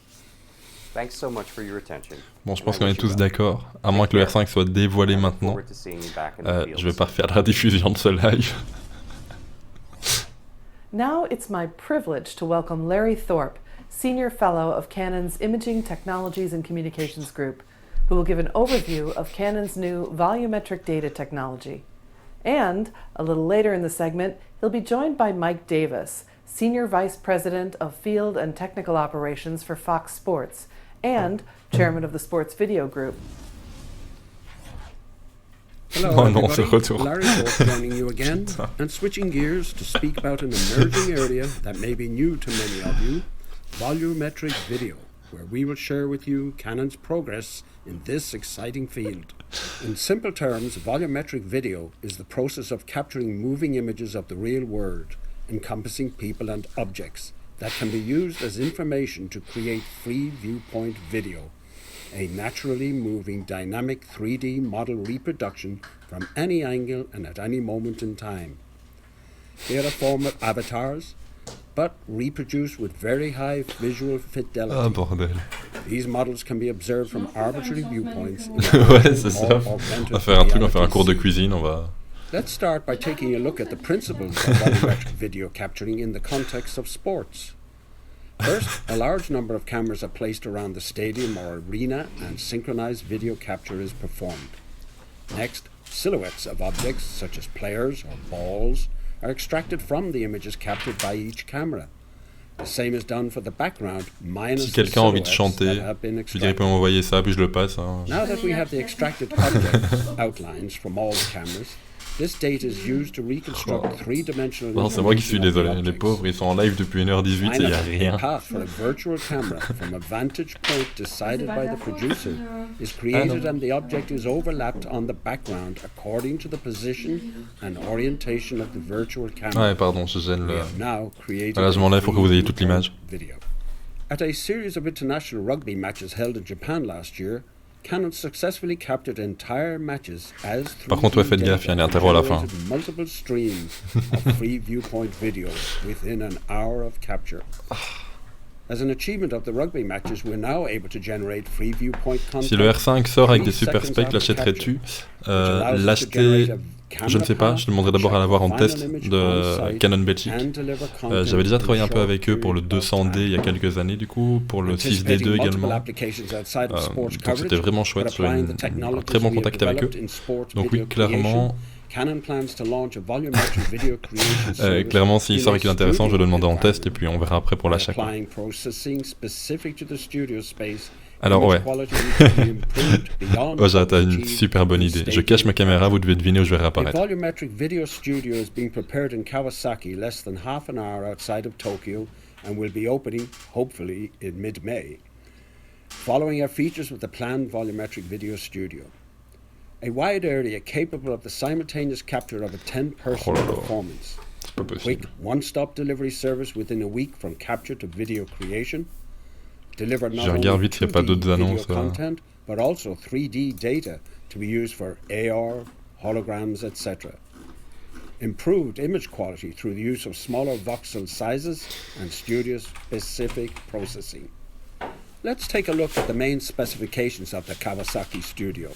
Thanks so much for your attention. Bon, je pense qu'on est tous d'accord, à moins que le R5 soit dévoilé maintenant. Je vais pas refaire la diffusion de ce live. Now it's my privilege to welcome Larry Thorpe, Senior Fellow of Canon's Imaging Technologies and Communications Group, who will give an overview of Canon's new volumetric data technology. And, a little later in the segment, he'll be joined by Mike Davis, Senior Vice President of Field and Technical Operations for Fox Sports, and Chairman of the Sports Video Group. Hello, Oh non, everybody. ce retour. Larry Thorpe joining you again and switching gears to speak about an emerging area that may be new to many of you, volumetric video, where we will share with you Canon's progress in this exciting field. In simple terms, volumetric video is the process of capturing moving images of the real world, encompassing people and objects, that can be used as information to create free viewpoint video, a naturally moving dynamic 3D model reproduction from any angle and at any moment in time. They are a form of avatars, but reproduced with very high visual fidelity. Ah bordel. These models can be observed from arbitrary viewpoints. Ouais, c'est ça. On va faire un truc, on va faire un cours de cuisine, on va... Let's start by taking a look at the principles of volumetric video capturing in the context of sports. First, a large number of cameras are placed around the stadium or arena and synchronized video capture is performed. Next, silhouettes of objects such as players or balls are extracted from the images captured by each camera. The same is done for the background minus Si quelqu'un a envie de the silhouettes chanter, that have been je dirais extracted. peut m'envoyer ça, puis je le passe. Hein. Now that we have the extracted object outlines from all the cameras, this data is used to reconstruct three-dimensional Non, c'est moi qui suis information of the désolé. Les objects. pauvres, ils sont en live depuis 1h18 et il n'y a Finally, rien. a path for a virtual camera from a vantage point decided by the producer is created and the object is overlapped on the background according to the position and orientation of the virtual camera. Ouais, pardon, je gêne We le... have now created Voilà, je m'enlève pour que vous ayez toute l'image. video. At a series of international rugby matches held in Japan last year, Canon successfully captured entire matches as Par contre, ouais, faites gaffe, il y a un interro à la fin. generated multiple streams of free viewpoint videos within an hour of capture. As an achievement of the rugby matches, we're now able to generate free viewpoint content. Si le R5 sort avec des 3 super seconds specs, after l'achèterais-tu capture, which allows us to L'acheter, generate a je ne sais pas, je demanderai d'abord à l'avoir en test de Canon Belgique. J'avais déjà travaillé un peu avec eux pour le 200D il y a quelques années du coup, pour le 6D2 également. Donc c'était vraiment chouette, j'avais un très bon contact avec eux. Donc oui, clairement, clairement s'il sort et qu'il est intéressant, je vais le demander en test et puis on verra après pour l'achat. Alors ouais. Image quality needs to be improved beyond Oh, j'ai what was une achieved super bonne with idée. Je cache ma caméra, vous devez deviner où je vais A réapparaître. volumetric video studio is being prepared in Kawasaki less than half an hour outside of Tokyo and will be opening, hopefully, in mid-May. Following are features with the planned volumetric video studio. A wide area capable of the simultaneous capture of a 10-person Oh là là. performance. C'est pas Quick possible. one-stop delivery service within a week from capture to video creation. Deliver not Je regarde only vite s'il n'y a pas 2D d'autres video annonces. content, but also 3D data to be used for AR, holograms, etc. Improved image quality through the use of smaller voxel sizes and studio-specific processing. Let's take a look at the main specifications of the Kawasaki Studio.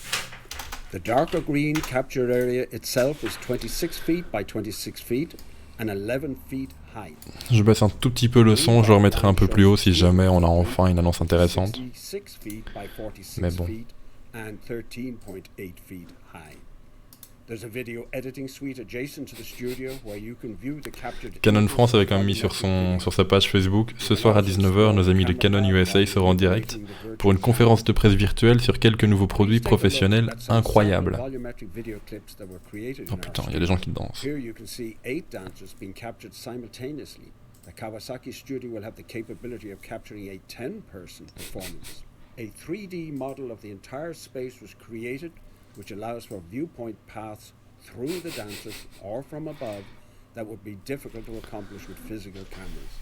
The darker green capture area itself is 26 feet by 26 feet and 11 feet high. Je baisse un tout petit peu le son, je le remettrai un peu plus haut si jamais on a enfin une annonce intéressante. 66 feet by 46 Mais bon. feet and 13.8 feet high. There's a video editing suite adjacent to the studio where you can view the captured Canon France avait quand même mis sur sa page Facebook: ce soir à 19h, nos amis de Canon USA seront en direct pour une conférence de presse virtuelle sur quelques nouveaux produits professionnels incroyables. Oh putain, il y a des gens qui dansent. Here you can see 8 dancers being captured simultaneously. The Kawasaki studio will have the capability of capturing a 10-person performance. A 3D model of the entire space was created, which allows for viewpoint paths through the dancers or from above that would be difficult to accomplish with physical cameras.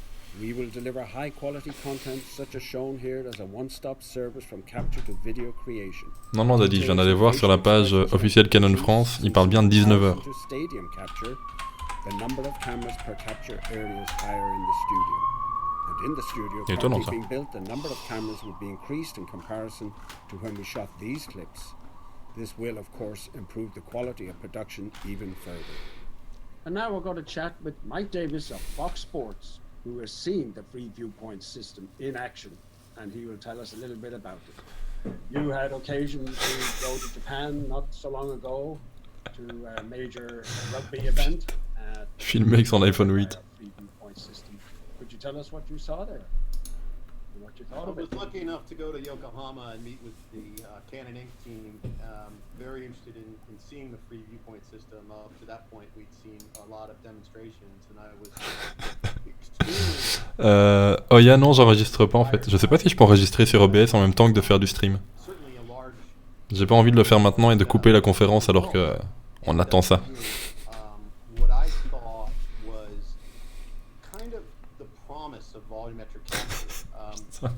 We will deliver high-quality content such as shown here as a one-stop service from capture to video creation. Non, non, Daddy, je viens d'aller voir sur la page officielle Canon France, il parle bien de 19h. Stadium capture, the number of cameras per capture area is higher in the studio. And in the studio Étonnant, currently ça. being built, the number of cameras will be increased in comparison to when we shot these clips. This will, of course, improve the quality of production even further. And now we're going to chat with Mike Davis of Fox Sports, who has seen the free viewpoint system in action, and he will tell us a little bit about it. You had occasion to go to Japan not so long ago to a major rugby event. Filmé avec son iPhone 8. Free viewpoint system. Could you tell us what you saw there? And what you thought I of was it? lucky enough to go to Yokohama and meet with the Canon Inc. team. Very interested in seeing the free viewpoint system. Up to that point, we'd seen a lot of demonstrations, and I was extremely. Oh yeah, non, j'enregistre pas en fait. Je sais pas si je peux enregistrer sur OBS en même temps que de faire du stream. Certainly a large. J'ai pas envie de le faire maintenant et de couper la conférence alors que on attend ça. What I saw was kind of the promise of volumetric capture.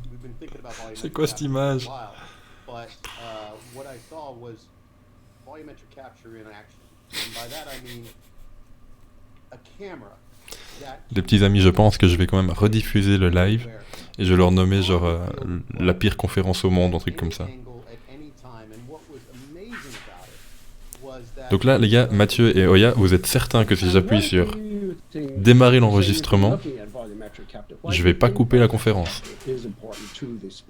We've been thinking about volumetric C'est quoi cette capture for a image? while, but what I saw was volumetric capture in action. And by that I mean a camera that Les petits amis, je pense que je vais quand même rediffuser le live et je vais leur nommer genre la pire conférence au monde, un truc comme ça. Donc là, les gars, Mathieu et Oya, vous êtes certains que si j'appuie sur démarrer l'enregistrement, je vais pas couper la conférence.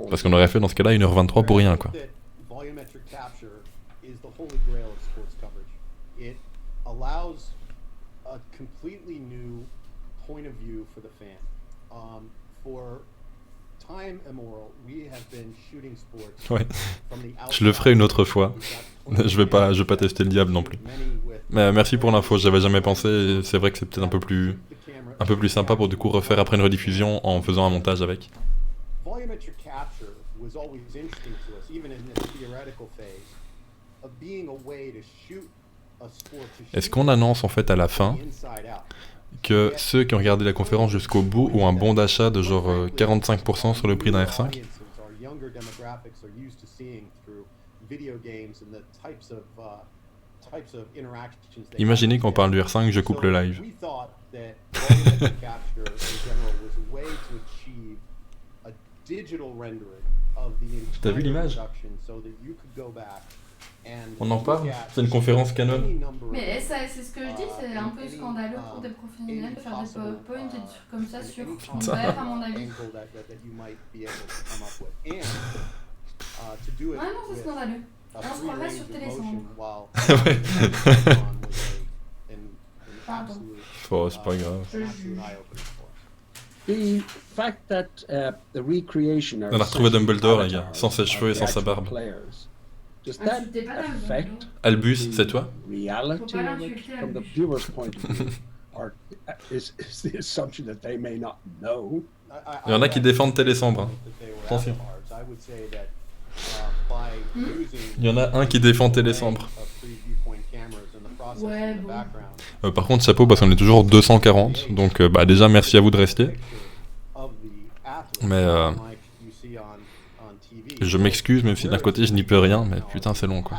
Parce qu'on aurait fait dans ce cas-là 1h23 pour rien, quoi. volumetric capture is the holy grail of sports coverage. It allows a completely new point of view for the fan. For time immemorial, we have been shooting sports Ouais. from the outside. Je le ferai une autre fois. Je vais pas tester le diable non plus. Mais merci pour l'info, j'avais jamais pensé. Et c'est vrai que c'est peut-être un peu plus sympa pour du coup refaire après une rediffusion en faisant un montage avec. Volumetric capture was always interesting to us, even in this theoretical phase, of being a way to shoot a sport. Est-ce qu'on annonce en fait à la fin que ceux qui ont regardé la conférence jusqu'au bout ont un bon d'achat de genre 45% sur le prix d'un R5? Imaginez qu'on parle du R5, je coupe le live. T'as vu l'image? On en parle? C'est une conférence Canon. Mais ça, c'est ce que je dis, c'est un peu scandaleux pour des professionnels de faire des PowerPoint et des trucs comme ça sur fond vert, à mon avis. Ah non, c'est scandaleux. On se croirait sur Télécentre. Ouais. Pardon. Oh, c'est pas grave. Je juge. The fact that the recreation On a retrouvé Dumbledore, les gars, sans ses cheveux et sans sa barbe. Does Ah, that tu t'es pas affect Dumbledore. Albus, c'est toi? reality Faut pas of it l'insulter, from the Albus. viewer's point of view, or is the assumption that they may not know? Il y en a qui défendent Télécembre. Hein. Attention. Il y en a un qui défend Télécembre. Ouais, bon. Par contre, chapeau, parce qu'on est toujours 240. Donc, bah, déjà, merci à vous de rester. Mais je m'excuse, même si d'un côté, je n'y peux rien. Mais putain, c'est long, quoi.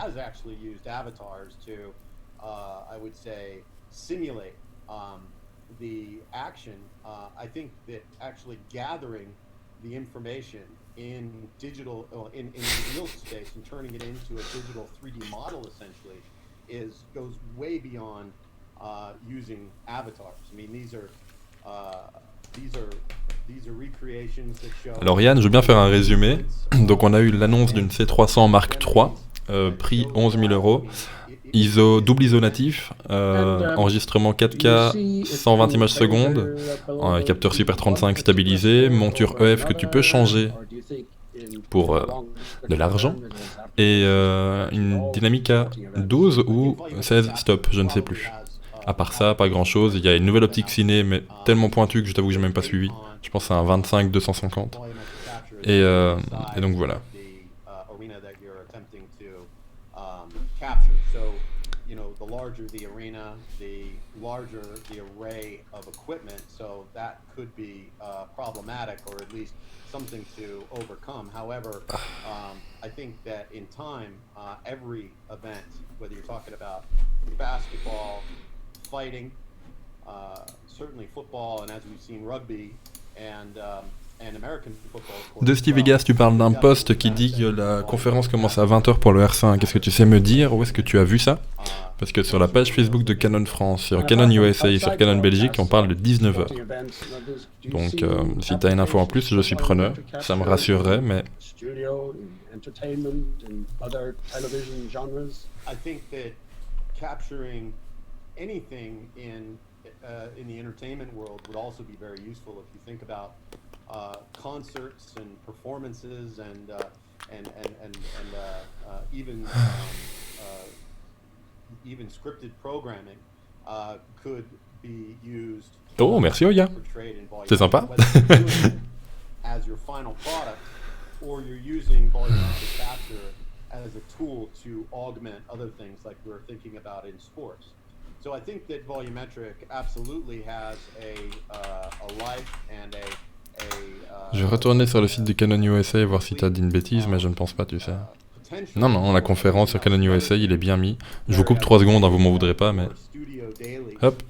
The action, I think that actually gathering the information in digital, in real space and turning it into a digital 3D model essentially goes way beyond using avatars. I mean, these are recreations that show. Alors Yann, je veux bien faire un résumé. Donc on a eu l'annonce d'une C300 Mark III, prix 11 000 €. Double ISO natif, enregistrement 4K, 120 images secondes, capteur Super 35 stabilisé, monture EF que tu peux changer pour de l'argent, et une dynamique à 12 ou 16 stop, je ne sais plus. À part ça, pas grand chose. Il y a une nouvelle optique ciné, mais tellement pointue que je t'avoue que j'ai même pas suivi. Je pense que c'est un 25-250. Et donc voilà. The larger the arena, the larger the array of equipment, so that could be problematic or at least something to overcome. However, I think that in time, every event, whether you're talking about basketball, fighting, certainly football, and as we've seen rugby, and American football, of course, De Steve Vegas, tu parles d'un post qui dit que la conférence commence à 20h pour le R5. Est-ce que tu sais me dire où est-ce que tu as vu ça? Parce que sur la page Facebook de Canon France, sur Canon USA et sur Canon Belgique, on parle de 19h. Donc si tu as une info en plus, je suis preneur. Ça me rassurerait, mais... I think that capturing anything in the entertainment world would also be very useful if you think about concerts and performances and even scripted programming could be used. Oh, merci Oya. C'est sympa. As your final product, or you're using volumetric capture as a tool to augment other things like we're thinking about in sports. So I think that volumetric absolutely has a life and Je vais retourner sur le site de Canon USA et voir si t'as dit une bêtise, mais je ne pense pas, tu sais. Non, la conférence sur Canon USA, il est bien mis. Je vous coupe 3 secondes, hein, vous m'en voudrez pas, mais... Hop.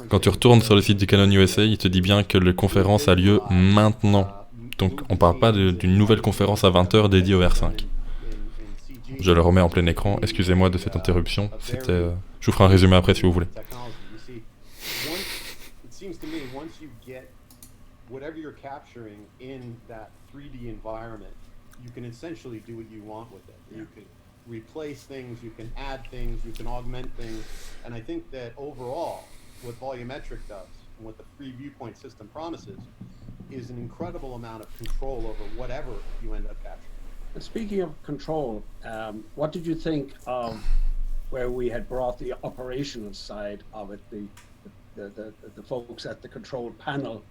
Quand tu retournes sur le site du Canon USA, il te dit bien que la conférence a lieu maintenant. Donc on parle pas d'une nouvelle conférence à 20h dédiée au R5. Je le remets en plein écran, excusez-moi de cette interruption. C'était... Je vous ferai un résumé après si vous voulez. Whatever you're capturing in that 3D environment, you can essentially do what you want with it. You can replace things, you can add things, you can augment things, and I think that overall, what volumetric does, and what the free viewpoint system promises, is an incredible amount of control over whatever you end up capturing. And speaking of control, what did you think of where we had brought the operational side of it, the folks at the control panel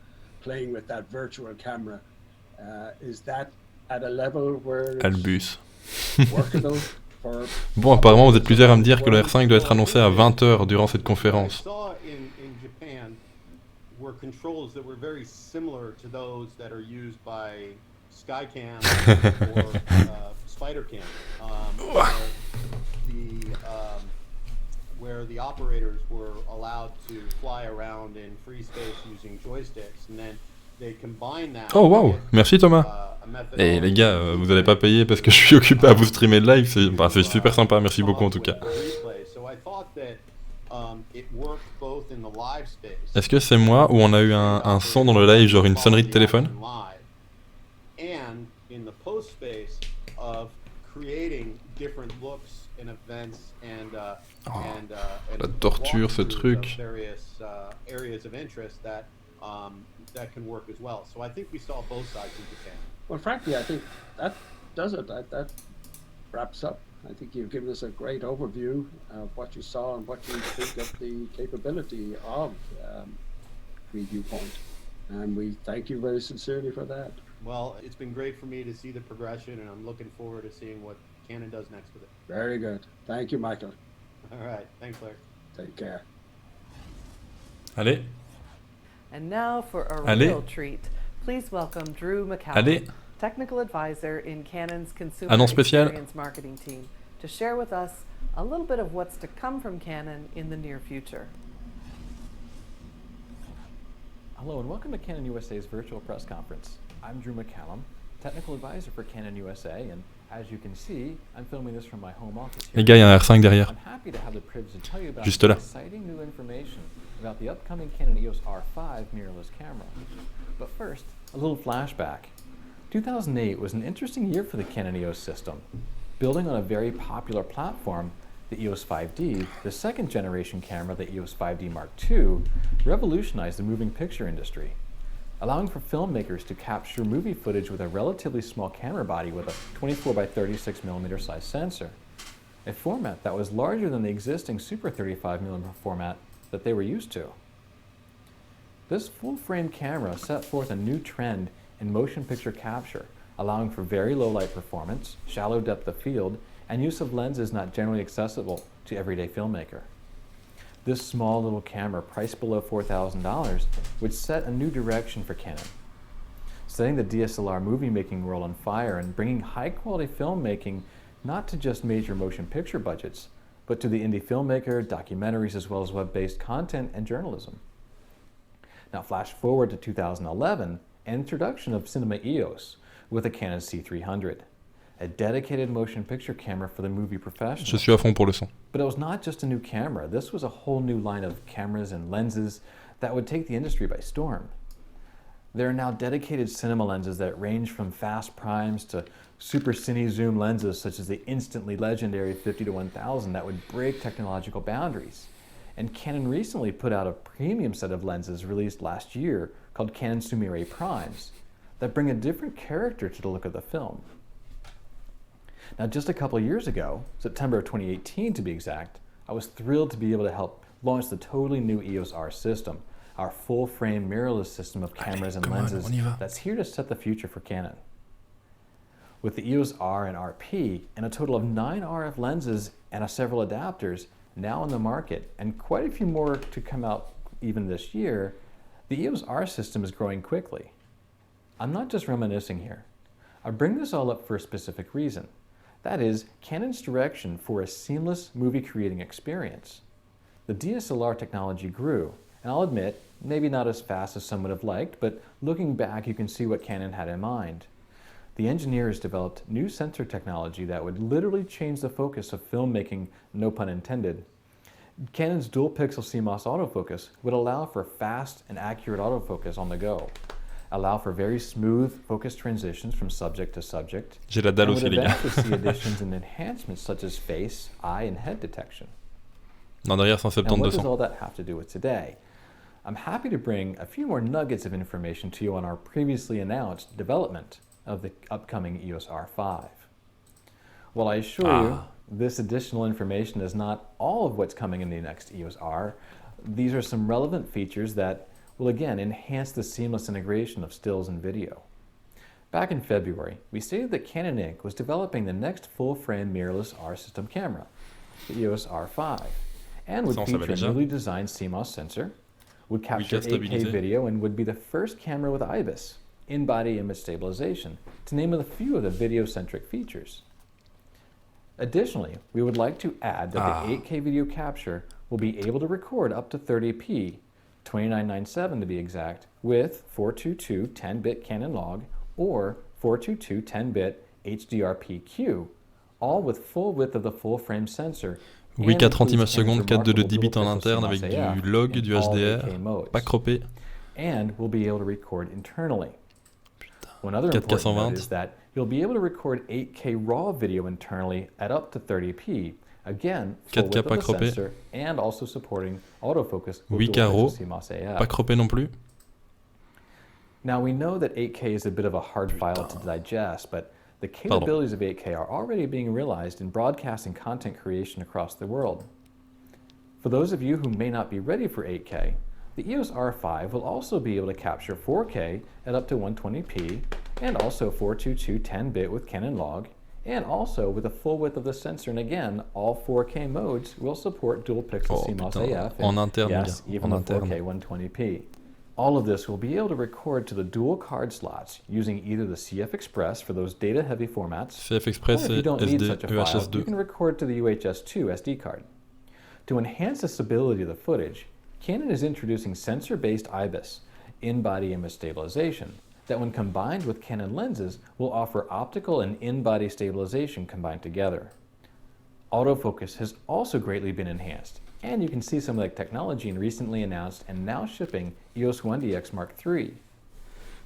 playing with that virtual camera? Is that at a level where Albus. workable for... Bon, apparemment, vous êtes plusieurs à me dire que le R5 doit être annoncé à 20h durant cette conférence. In Japan were controls that were very similar to those that are used by Skycam or Spidercam, where the operators were allowed to fly around in free space using joysticks, and then they combine that. Oh wow, merci Thomas. Et les gars, vous n'allez pas payer parce que je suis occupé à vous streamer le live, c'est super sympa, merci beaucoup en tout cas. Est-ce que c'est moi ou on a eu un son dans le live, genre une sonnerie de téléphone? Oh, la torture, ce truc. that can work as well. So I think we saw both sides of Japan. Well, frankly, I think that does it. That wraps up. I think you've given us a great overview of what you saw and what you think of the capability of Review Point. And we thank you very sincerely for that. Well, it's been great for me to see the progression, and I'm looking forward to seeing what Canon does next with it. Very good. Thank you, Michael. All right. Thanks, Larry. Take care. Allez, And now for a Allez. real treat, please welcome Drew McCallum, allez, Technical Advisor in Canon's Consumer Annonce spéciale. Experience Marketing Team, to share with us a little bit of what's to come from Canon in the near future. Hello and welcome to Canon USA's virtual press conference. I'm Drew McCallum, Technical Advisor for Canon USA, and as you can see, I'm filming this from my home office here. Les gars, il y a un R5 derrière. I'm happy to have the privilege to tell you about Juste là. exciting new information about the upcoming Canon EOS R5 mirrorless camera. But first, a little flashback. 2008 was an interesting year for the Canon EOS system. Building on a very popular platform, the EOS 5D, the second generation camera, the EOS 5D Mark II, revolutionized the moving picture industry, allowing for filmmakers to capture movie footage with a relatively small camera body with a 24 by 36 millimeter size sensor, a format that was larger than the existing Super 35 millimeter format that they were used to. This full-frame camera set forth a new trend in motion picture capture, allowing for very low light performance, shallow depth of field, and use of lenses not generally accessible to everyday filmmaker. This small little camera, priced below $4,000, would set a new direction for Canon, setting the DSLR movie-making world on fire and bringing high-quality filmmaking not to just major motion picture budgets, but to the indie filmmaker, documentaries, as well as web-based content and journalism. Now flash forward to 2011, and introduction of Cinema EOS with the Canon C300, a dedicated motion picture camera for the movie professional. Je suis à fond pour le son. But it was not just a new camera. This was a whole new line of cameras and lenses that would take the industry by storm. There are now dedicated cinema lenses that range from fast primes to super cine zoom lenses such as the instantly legendary 50-1000 that would break technological boundaries. And Canon recently put out a premium set of lenses released last year called Canon Sumire Primes that bring a different character to the look of the film. Now, just a couple of years ago, September of 2018 to be exact, I was thrilled to be able to help launch the totally new EOS R system, our full-frame mirrorless system of cameras and lenses that's here to set the future for Canon. With the EOS R and RP and a total of 9 RF lenses and several adapters now on the market, and quite a few more to come out even this year, the EOS R system is growing quickly. I'm not just reminiscing here. I bring this all up for a specific reason. That is, Canon's direction for a seamless movie creating experience. The DSLR technology grew, and I'll admit, maybe not as fast as some would have liked, but looking back you can see what Canon had in mind. The engineers developed new sensor technology that would literally change the focus of filmmaking, no pun intended. Canon's dual pixel CMOS autofocus would allow for fast and accurate autofocus on the go, allow for very smooth focus transitions from subject to subject, J'ai la dalle and aussi, would les gars. eventually see additions and enhancements such as face, eye, and head detection. Non, derrière, Now, 170 what does 200. all that have to do with today? I'm happy to bring a few more nuggets of information to you on our previously announced development of the upcoming EOS R5. While I assure you, this additional information is not all of what's coming in the next EOS R. These are some relevant features that will again enhance the seamless integration of stills and video. Back in February, we stated that Canon Inc. was developing the next full-frame mirrorless R system camera, the EOS R5, and would Ça, on savait feature a déjà. newly designed CMOS sensor, would capture Widget 8K stabilisé. video, and would be the first camera with IBIS, in-body image stabilization, to name a few of the video-centric features. Additionally, we would like to add that the 8K video capture will be able to record up to 30p, 2997 to be exact, with 422 10-bit Canon log or 422 10-bit HDR-PQ, all with full width of the full-frame sensor. 8K 30 images secondes, 4 de débit en interne avec du log, du HDR, pas croppé. And we'll be able to record internally. One other 4K important note 120. is that you'll be able to record 8K RAW video internally at up to 30p. Again, full 4K width pas of the croppé. sensor and also supporting autofocus with 8K dual RAW, pixel CMOS AF. pas croppé non plus. Now we know that 8K is a bit of a hard file to digest, but the capabilities of 8K are already being realized in broadcast and content creation across the world. For those of you who may not be ready for 8K, the EOS R5 will also be able to capture 4K at up to 120p and also 422 10-bit with Canon log, and also with the full width of the sensor. And again, all 4K modes will support dual pixel CMOS AF and yes, even the 4K 120p. All of this will be able to record to the dual card slots using either the CF Express for those data-heavy formats, CF Express or if you don't need SD, such a file, UHS2. you can record to the UHS2 SD card. To enhance the stability of the footage, Canon is introducing sensor-based IBIS, in-body image stabilization, that when combined with Canon lenses will offer optical and in-body stabilization combined together. Autofocus has also greatly been enhanced, and you can see some of the technology in recently announced and now shipping EOS 1DX Mark III.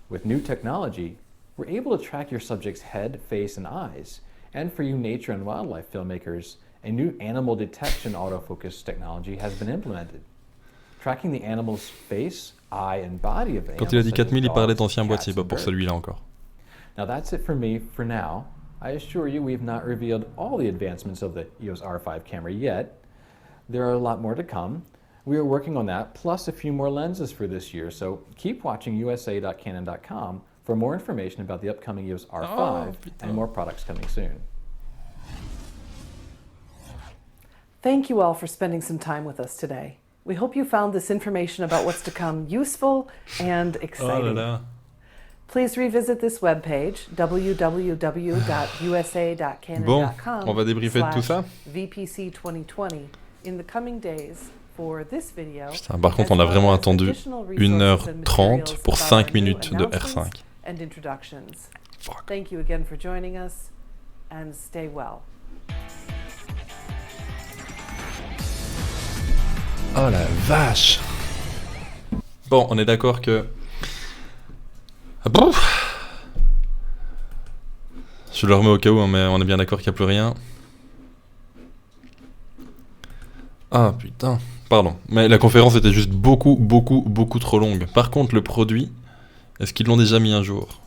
With new technology, we're able to track your subject's head, face, and eyes, and for you nature and wildlife filmmakers, a new animal detection autofocus technology has been implemented, tracking the animal's face, eye, and body of animals. Quand il a dit 4000, il parlait d'ancien boîtier, pas pour celui-là encore. Now that's it for me for now. I assure you we've not revealed all the advancements of the EOS R5 camera yet. There are a lot more to come. We are working on that, plus a few more lenses for this year, so keep watching usa.canon.com for more information about the upcoming EOS R5 and more products coming soon. Thank you all for spending some time with us today. We hope you found this information about what's to come useful and exciting. Please revisit this webpage, www.usa.canon.com Bon, on va débriefer de tout ça. VPC 2020 in the coming days for this video. Putain, par contre, on a vraiment attendu 1h30 pour 5 minutes de R5. And introductions. Fuck. Thank you again for joining us and stay well. Oh la vache! Bon, on est d'accord que... Ah bon? Je le remets au cas où, mais on est bien d'accord qu'il n'y a plus rien. Ah putain, pardon. Mais la conférence était juste beaucoup trop longue. Par contre, le produit, est-ce qu'ils l'ont déjà mis un jour?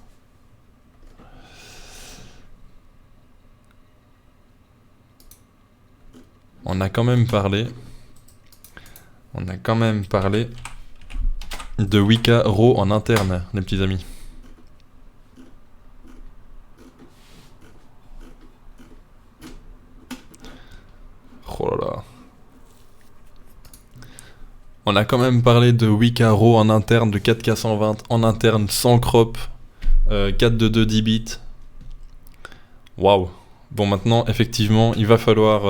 On a quand même parlé de Wika RAW en interne, les petits amis. Oh là là. On a quand même parlé de Wika RAW en interne, de 4K 120 en interne, sans crop, 422 10 bits. Waouh. Bon, maintenant, effectivement, il va falloir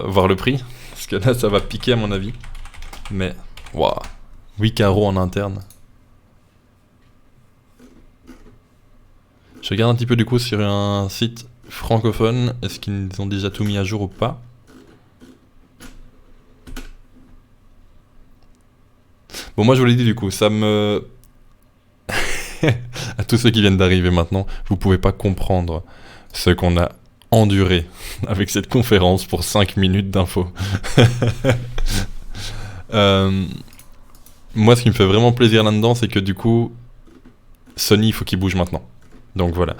voir le prix, parce que là, ça va piquer à mon avis. Mais, waouh. Wika RAW en interne. Je regarde un petit peu du coup sur un site francophone, est-ce qu'ils ont déjà tout mis à jour ou pas? Bon, moi je vous l'ai dit du coup, ça me... à tous ceux qui viennent d'arriver maintenant, vous pouvez pas comprendre ce qu'on a enduré avec cette conférence pour 5 minutes d'infos. Moi ce qui me fait vraiment plaisir là-dedans, c'est que du coup, Sony il faut qu'il bouge maintenant. Donc voilà.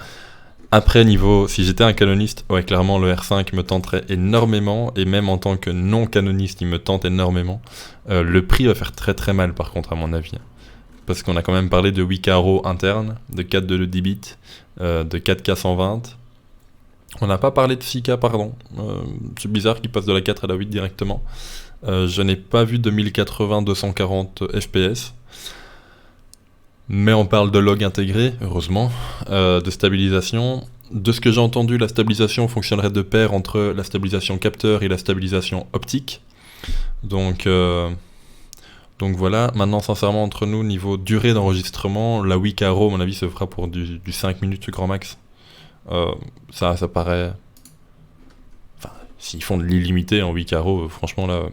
Après niveau, si j'étais un canoniste, ouais clairement le R5 me tenterait énormément, et même en tant que non canoniste il me tente énormément. Le prix va faire très très mal par contre à mon avis. Parce qu'on a quand même parlé de Wika RAW interne, de 422 10 bits, de 4K 120. On n'a pas parlé de 6K pardon, c'est bizarre qu'il passe de la 4 à la 8 directement. Je n'ai pas vu de 1080-240 fps. Mais on parle de log intégré, heureusement, de stabilisation. De ce que j'ai entendu, la stabilisation fonctionnerait de pair entre la stabilisation capteur et la stabilisation optique. Donc voilà, maintenant sincèrement entre nous, niveau durée d'enregistrement, la Wika RAW, à mon avis, se fera pour du 5 minutes grand max. Ça paraît... Enfin, s'ils font de l'illimité en Wika RAW, franchement là...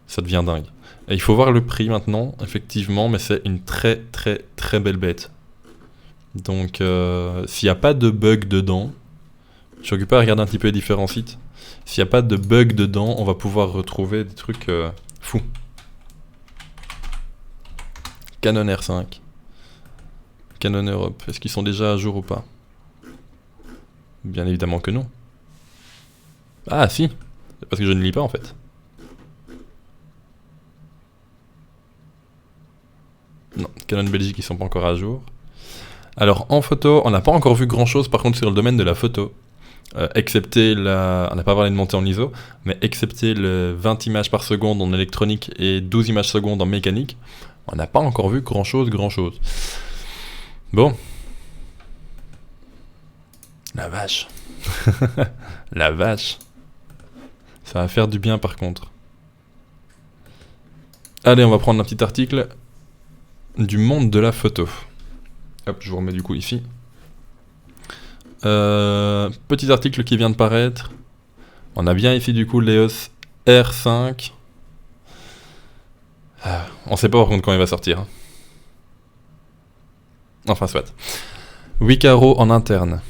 ça devient dingue. Et il faut voir le prix maintenant, effectivement, mais c'est une très belle bête. Donc, s'il n'y a pas de bug dedans, je suis occupé à regarder un petit peu les différents sites. S'il n'y a pas de bug dedans, on va pouvoir retrouver des trucs fous. Canon R5. Canon Europe. Est-ce qu'ils sont déjà à jour ou pas? Bien évidemment que non. Ah si, c'est parce que je ne lis pas en fait. Non, Canon Belgique ils sont pas encore à jour. Alors en photo, on n'a pas encore vu grand chose par contre sur le domaine de la photo. Excepté la... On n'a pas parlé de montée en ISO, mais excepté le 20 images par seconde en électronique et 12 images secondes en mécanique, on n'a pas encore vu grand chose. Bon. La vache. La vache. Ça va faire du bien par contre. Allez, on va prendre un petit article du monde de la photo. Hop, je vous remets du coup ici. Petit article qui vient de paraître. On a bien ici du coup l'EOS R5. On sait pas par contre quand il va sortir. Enfin soit. 8 carreaux en interne.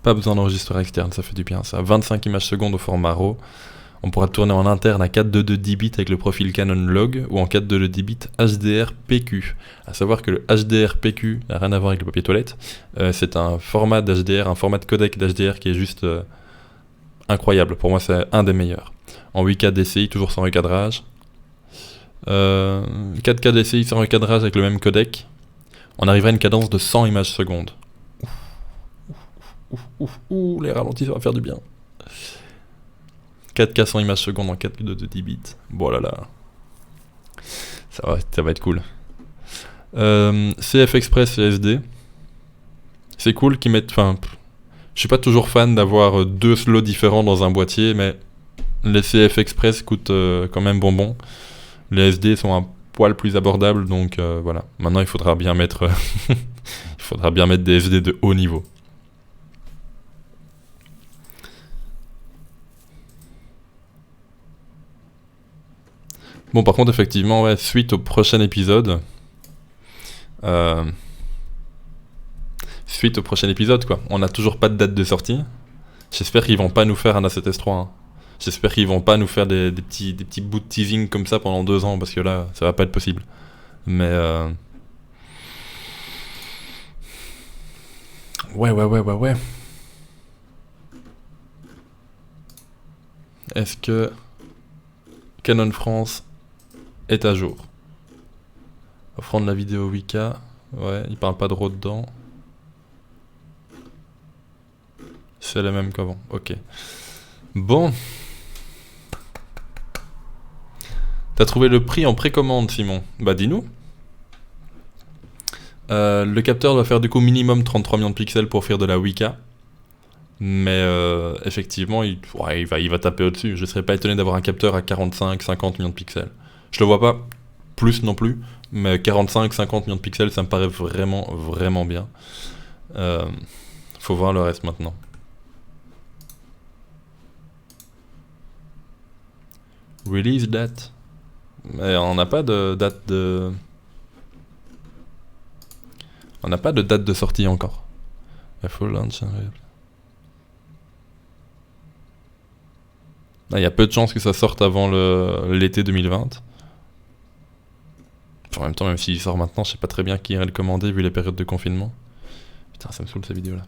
Pas besoin d'enregistreur externe, ça fait du bien ça. 25 images secondes au format RAW. On pourra tourner en interne à 422 10 bits avec le profil Canon Log ou en 422 10 bits HDR PQ. A savoir que le HDR PQ n'a rien à voir avec le papier toilette. C'est un format d'HDR, un format de codec d'HDR qui est juste incroyable. Pour moi, c'est un des meilleurs. En 8K DCI, toujours sans recadrage. 4K DCI sans recadrage avec le même codec. On arriverait à une cadence de 100 images secondes. Ouh, les ralentis, ça va faire du bien. 4K 100 images secondes en 4K de 10 bits. Bon là là. Ça va être cool. CF Express et SD. C'est cool qu'ils mettent... Enfin, je suis pas toujours fan d'avoir deux slots différents dans un boîtier, mais les CF Express coûtent quand même bonbon. Les SD sont un poil plus abordables, donc voilà. Maintenant, il faudra bien mettre... il faudra bien mettre des SD de haut niveau. Bon, par contre, effectivement, ouais, suite au prochain épisode... Suite au prochain épisode, quoi. On n'a toujours pas de date de sortie. J'espère qu'ils vont pas nous faire un A7S3. Hein. J'espère qu'ils vont pas nous faire des petits bouts de teasing comme ça pendant 2 ans, parce que là, ça va pas être possible. Mais... Ouais. Est-ce que Canon France est à jour? On va prendre la vidéo 8K. Ouais, il parle pas de RAW dedans. C'est la même qu'avant, ok. Bon. T'as trouvé le prix en précommande, Simon? Bah dis-nous. Le capteur doit faire du coup minimum 33 millions de pixels pour faire de la 8K. Mais effectivement, il va taper au-dessus. Je serais pas étonné d'avoir un capteur à 45-50 millions de pixels. Je le vois pas plus non plus, mais 45-50 millions de pixels, ça me paraît vraiment bien. Faut voir le reste maintenant. Release date. Mais on n'a pas de date de... On n'a pas de date de sortie encore. Full launch. Il y a peu de chances que ça sorte avant l'été 2020. En même temps, même s'il sort maintenant, je sais pas très bien qui irait le commander vu les périodes de confinement. Putain, ça me saoule ces vidéos là.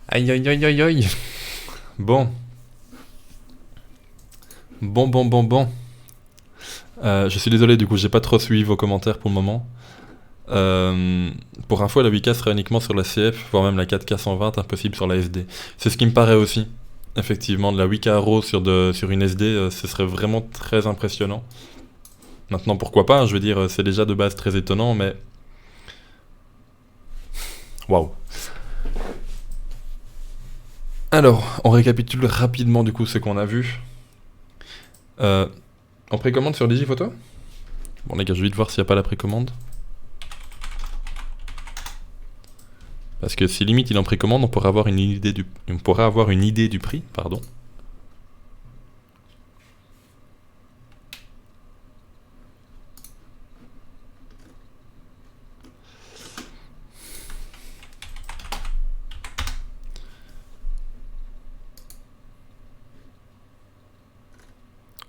Aïe. Bon. Je suis désolé, du coup, j'ai pas trop suivi vos commentaires pour le moment. Pour info, la 8K sera uniquement sur la CF, voire même la 4K 120, impossible sur la SD. C'est ce qui me paraît aussi. Effectivement, de la 8K RAW sur une SD, ce serait vraiment très impressionnant. Maintenant, pourquoi pas, je veux dire, c'est déjà de base très étonnant, mais... Waouh. Alors, on récapitule rapidement du coup ce qu'on a vu. En précommande sur Digiphoto. Bon les gars, je vais vite voir s'il n'y a pas la précommande. Parce que si limite il est en précommande, on pourra avoir une idée du prix, pardon.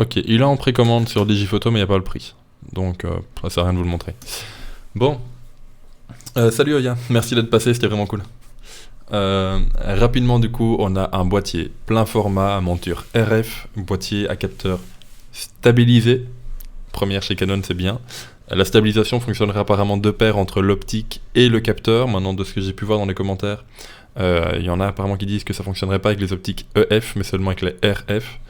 Ok, il est en précommande sur Digiphoto, mais il n'y a pas le prix. Donc, ça sert à rien de vous le montrer. Bon. Salut Oya, merci d'être passé, c'était vraiment cool. Rapidement, du coup, on a un boîtier plein format à monture RF, boîtier à capteur stabilisé. Première chez Canon, c'est bien. La stabilisation fonctionnerait apparemment de pair entre l'optique et le capteur. Maintenant, de ce que j'ai pu voir dans les commentaires, il y en a apparemment qui disent que ça fonctionnerait pas avec les optiques EF, mais seulement avec les RF.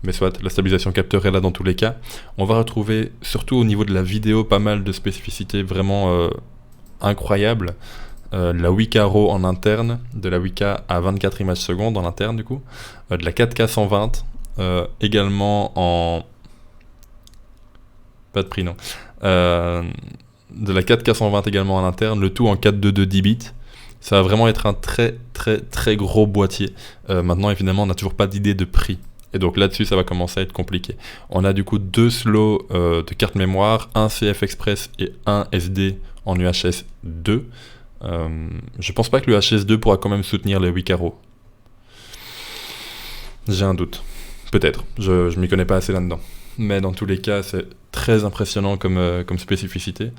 Mais soit, la stabilisation capteur est là dans tous les cas. On va retrouver, surtout au niveau de la vidéo, pas mal de spécificités vraiment incroyables. La 8K RAW en interne, de la 8K à 24 images secondes en interne du coup, de la 4K 120, également en... Pas de prix non. De la 4K 120 également en interne, le tout en 422 10 bits. Ça va vraiment être un très gros boîtier. Maintenant évidemment on n'a toujours pas d'idée de prix. Et donc là-dessus ça va commencer à être compliqué. On a du coup 2 slots de carte mémoire, un CF Express et un SD en UHS 2. Je pense pas que le HS2 pourra quand même soutenir les 8K RAW. J'ai un doute. Peut-être. Je m'y connais pas assez là-dedans. Mais dans tous les cas, c'est très impressionnant comme spécificité.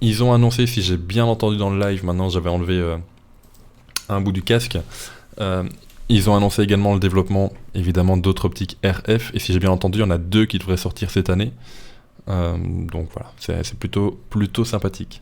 Ils ont annoncé, si j'ai bien entendu dans le live, maintenant j'avais enlevé un bout du casque, ils ont annoncé également le développement, évidemment, d'autres optiques RF, et si j'ai bien entendu, il y en a 2 qui devraient sortir cette année. Donc voilà, c'est plutôt sympathique.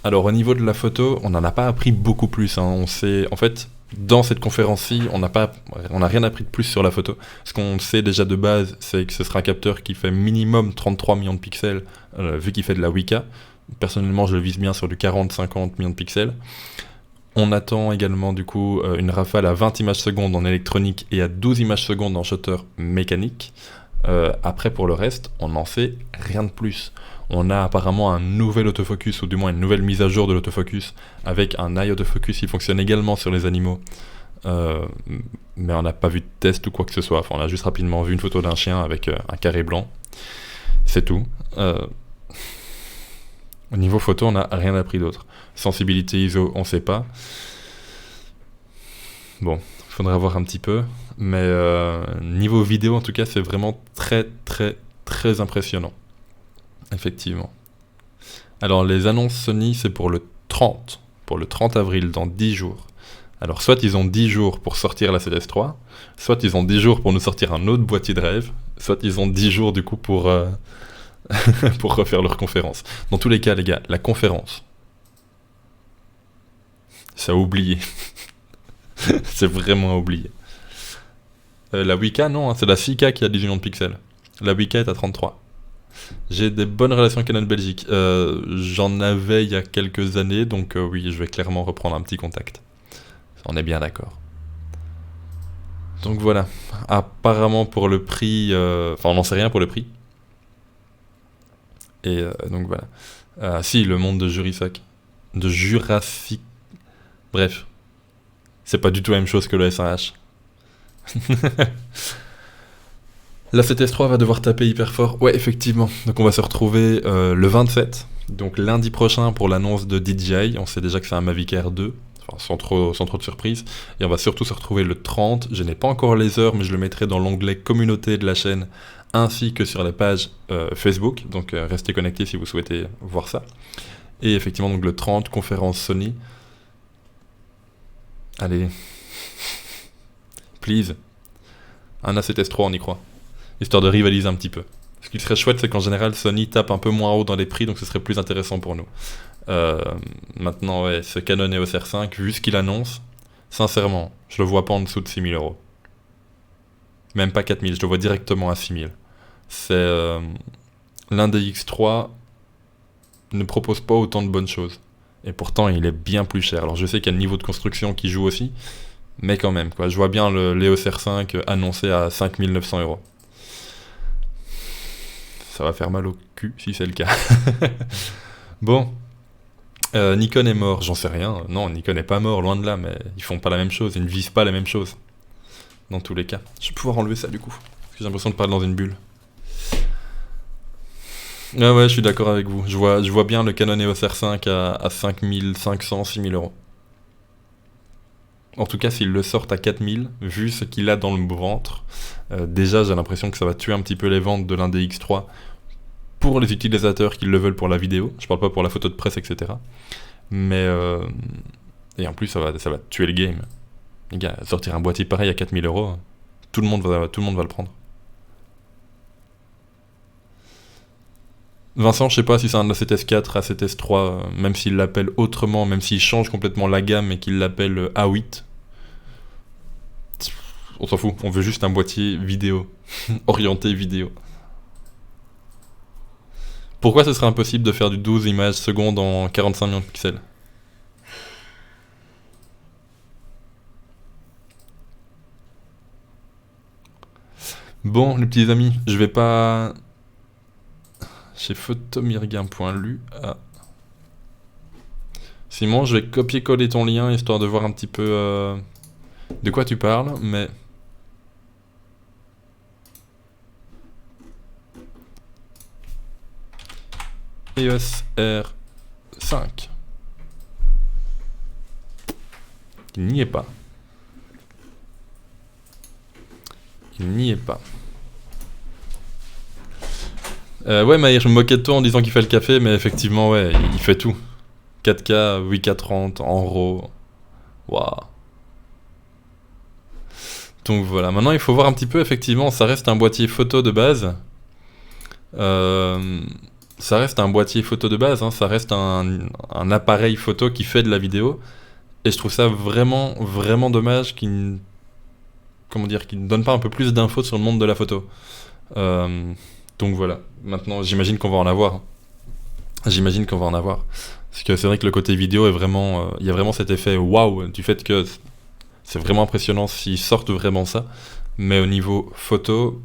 Alors au niveau de la photo, on n'en a pas appris beaucoup plus. On sait, en fait, dans cette conférence-ci, on n'a rien appris de plus sur la photo. Ce qu'on sait déjà de base, c'est que ce sera un capteur qui fait minimum 33 millions de pixels, vu qu'il fait de la 8K. Personnellement, je le vise bien sur du 40-50 millions de pixels. On attend également du coup une rafale à 20 images secondes en électronique et à 12 images secondes en shutter mécanique. Après, pour le reste, on n'en sait rien de plus. On a apparemment un nouvel autofocus, ou du moins une nouvelle mise à jour de l'autofocus, avec un eye autofocus qui fonctionne également sur les animaux. Mais on n'a pas vu de test ou quoi que ce soit. Enfin, on a juste rapidement vu une photo d'un chien avec un carré blanc. C'est tout. Au niveau photo, on n'a rien appris d'autre. Sensibilité ISO, on sait pas. Bon, il faudra voir un petit peu. Mais niveau vidéo, en tout cas, c'est vraiment très impressionnant. Effectivement. Alors, les annonces Sony, c'est pour le 30 avril, dans 10 jours. Alors, soit ils ont 10 jours pour sortir la CS3, soit ils ont 10 jours pour nous sortir un autre boîtier de rêve, soit ils ont 10 jours, du coup, pour refaire leur conférence. Dans tous les cas, les gars, la conférence, ça a oublié. C'est vraiment oublié. La 8K, non, hein, c'est la 6K qui a 10 millions de pixels. La 8K est à 33. J'ai des bonnes relations avec Canon Belgique. J'en avais il y a quelques années, donc oui, je vais clairement reprendre un petit contact. On est bien d'accord. Donc voilà. Apparemment pour le prix... Enfin, on n'en sait rien pour le prix. Et donc voilà. Si, le monde de Jurassic. De Jurassic. Bref. C'est pas du tout la même chose que le S1H. La CTS3 va devoir taper hyper fort. Ouais, effectivement. Donc on va se retrouver le 27, donc lundi prochain pour l'annonce de DJI. On sait déjà que c'est un Mavic Air 2, enfin, sans trop de surprise. Et on va surtout se retrouver le 30. Je n'ai pas encore les heures, mais je le mettrai dans l'onglet communauté de la chaîne, ainsi que sur la page Facebook. Donc restez connectés si vous souhaitez voir ça. Et effectivement, donc le 30, conférence Sony. Allez. Please. Un A7S3, on y croit. Histoire de rivaliser un petit peu. Ce qui serait chouette, c'est qu'en général, Sony tape un peu moins haut dans les prix, donc ce serait plus intéressant pour nous. Maintenant, ouais, ce Canon EOS R5, vu ce qu'il annonce, sincèrement, je le vois pas en dessous de 6 000 €. Même pas 4 000, je le vois directement à 6 000. C'est... l'un des X3 ne propose pas autant de bonnes choses. Et pourtant, il est bien plus cher. Alors je sais qu'il y a le niveau de construction qui joue aussi, mais quand même, quoi. Je vois bien l'EOS R5 annoncé à 5 900 €. Ça va faire mal au cul si c'est le cas. Bon. Nikon est mort, j'en sais rien. Non, Nikon n'est pas mort, loin de là, mais ils font pas la même chose, ils ne visent pas la même chose. Dans tous les cas. Je vais pouvoir enlever ça du coup, parce que j'ai l'impression de parler dans une bulle. Ah ouais, je suis d'accord avec vous. Je vois bien le Canon EOS R5 à 5 500, 6 000 €. En tout cas, s'ils le sortent à 4000, vu ce qu'il a dans le ventre, déjà j'ai l'impression que ça va tuer un petit peu les ventes de l'un des X3 pour les utilisateurs qui le veulent pour la vidéo. Je parle pas pour la photo de presse, etc. Mais et en plus ça va tuer le game. Les gars, sortir un boîtier pareil à 4000 €, tout le monde va le prendre. Vincent, je sais pas si c'est un A7S4, A7S3, même s'il l'appelle autrement, même s'il change complètement la gamme et qu'il l'appelle A8. On s'en fout, on veut juste un boîtier vidéo, orienté vidéo. Pourquoi ce serait impossible de faire du 12 images secondes en 45 millions de pixels? Bon, les petits amis, je vais pas... Chez photomirgin.lu. Ah. Simon, je vais copier-coller ton lien histoire de voir un petit peu de quoi tu parles, mais... EOS R5. Il n'y est pas. Il n'y est pas. Ouais, Maïr, je me moquais de toi en disant qu'il fait le café, mais effectivement, ouais, il fait tout. 4K, 8K30, en RAW. Waouh. Donc voilà, maintenant il faut voir un petit peu, effectivement, ça reste un boîtier photo de base. Ça reste un boîtier photo de base, hein, ça reste un appareil photo qui fait de la vidéo. Et je trouve ça vraiment, vraiment dommage qu'il ne donne pas un peu plus d'infos sur le monde de la photo. Donc voilà, maintenant j'imagine qu'on va en avoir. J'imagine qu'on va en avoir. Parce que c'est vrai que le côté vidéo est vraiment... il y a vraiment cet effet waouh du fait que c'est vraiment impressionnant s'ils sortent vraiment ça. Mais au niveau photo,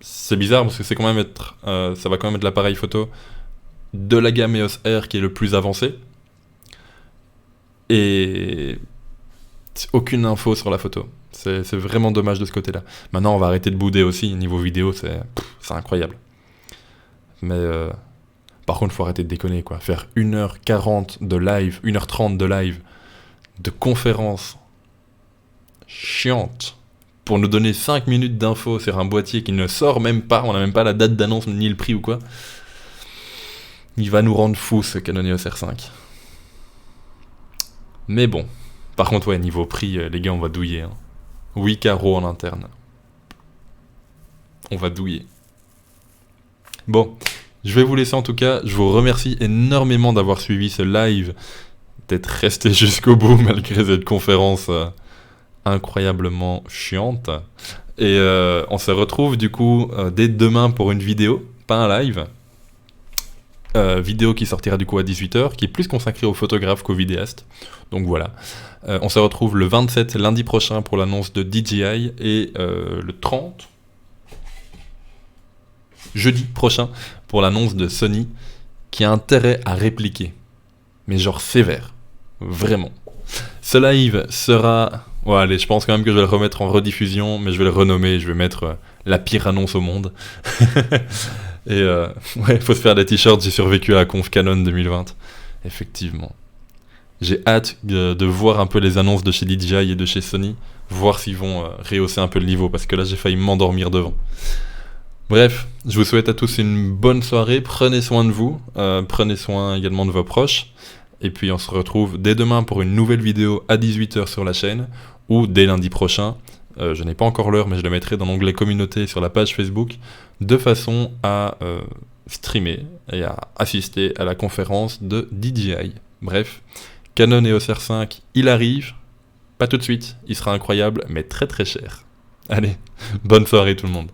c'est bizarre parce que c'est quand même ça va quand même être l'appareil photo de la gamme EOS R qui est le plus avancé. Et aucune info sur la photo. C'est vraiment dommage de ce côté-là. Maintenant, on va arrêter de bouder aussi. Niveau vidéo, c'est incroyable. Mais par contre, il faut arrêter de déconner, quoi. Faire 1h40 de live, 1h30 de live, de conférence chiante, pour nous donner 5 minutes d'infos sur un boîtier qui ne sort même pas. On n'a même pas la date d'annonce, ni le prix ou quoi. Il va nous rendre fous, ce Canon EOS R5. Mais bon. Par contre, ouais, niveau prix, les gars, on va douiller, hein. 8 carreaux en interne. On va douiller. Bon, je vais vous laisser en tout cas. Je vous remercie énormément d'avoir suivi ce live, d'être resté jusqu'au bout malgré cette conférence incroyablement chiante. Et on se retrouve du coup dès demain pour une vidéo, pas un live. Vidéo qui sortira du coup à 18h, qui est plus consacrée aux photographes qu'aux vidéastes. Donc voilà. On se retrouve le 27 lundi prochain pour l'annonce de DJI et le 30 jeudi prochain pour l'annonce de Sony qui a intérêt à répliquer. Mais genre sévère. Vraiment. Ce live sera... Ouais, allez, je pense quand même que je vais le remettre en rediffusion, mais je vais le renommer, je vais mettre la pire annonce au monde. Et ouais, faut se faire des t-shirts, j'ai survécu à la conf Canon 2020. Effectivement. J'ai hâte de voir un peu les annonces de chez DJI et de chez Sony, voir s'ils vont rehausser un peu le niveau, parce que là j'ai failli m'endormir devant. Bref, je vous souhaite à tous une bonne soirée, prenez soin de vous, prenez soin également de vos proches, et puis on se retrouve dès demain pour une nouvelle vidéo à 18h sur la chaîne, ou dès lundi prochain. Je n'ai pas encore l'heure, mais je le mettrai dans l'onglet communauté sur la page Facebook, de façon à streamer et à assister à la conférence de DJI. Bref, Canon EOS R5, il arrive, pas tout de suite, il sera incroyable, mais très très cher. Allez, bonne soirée tout le monde.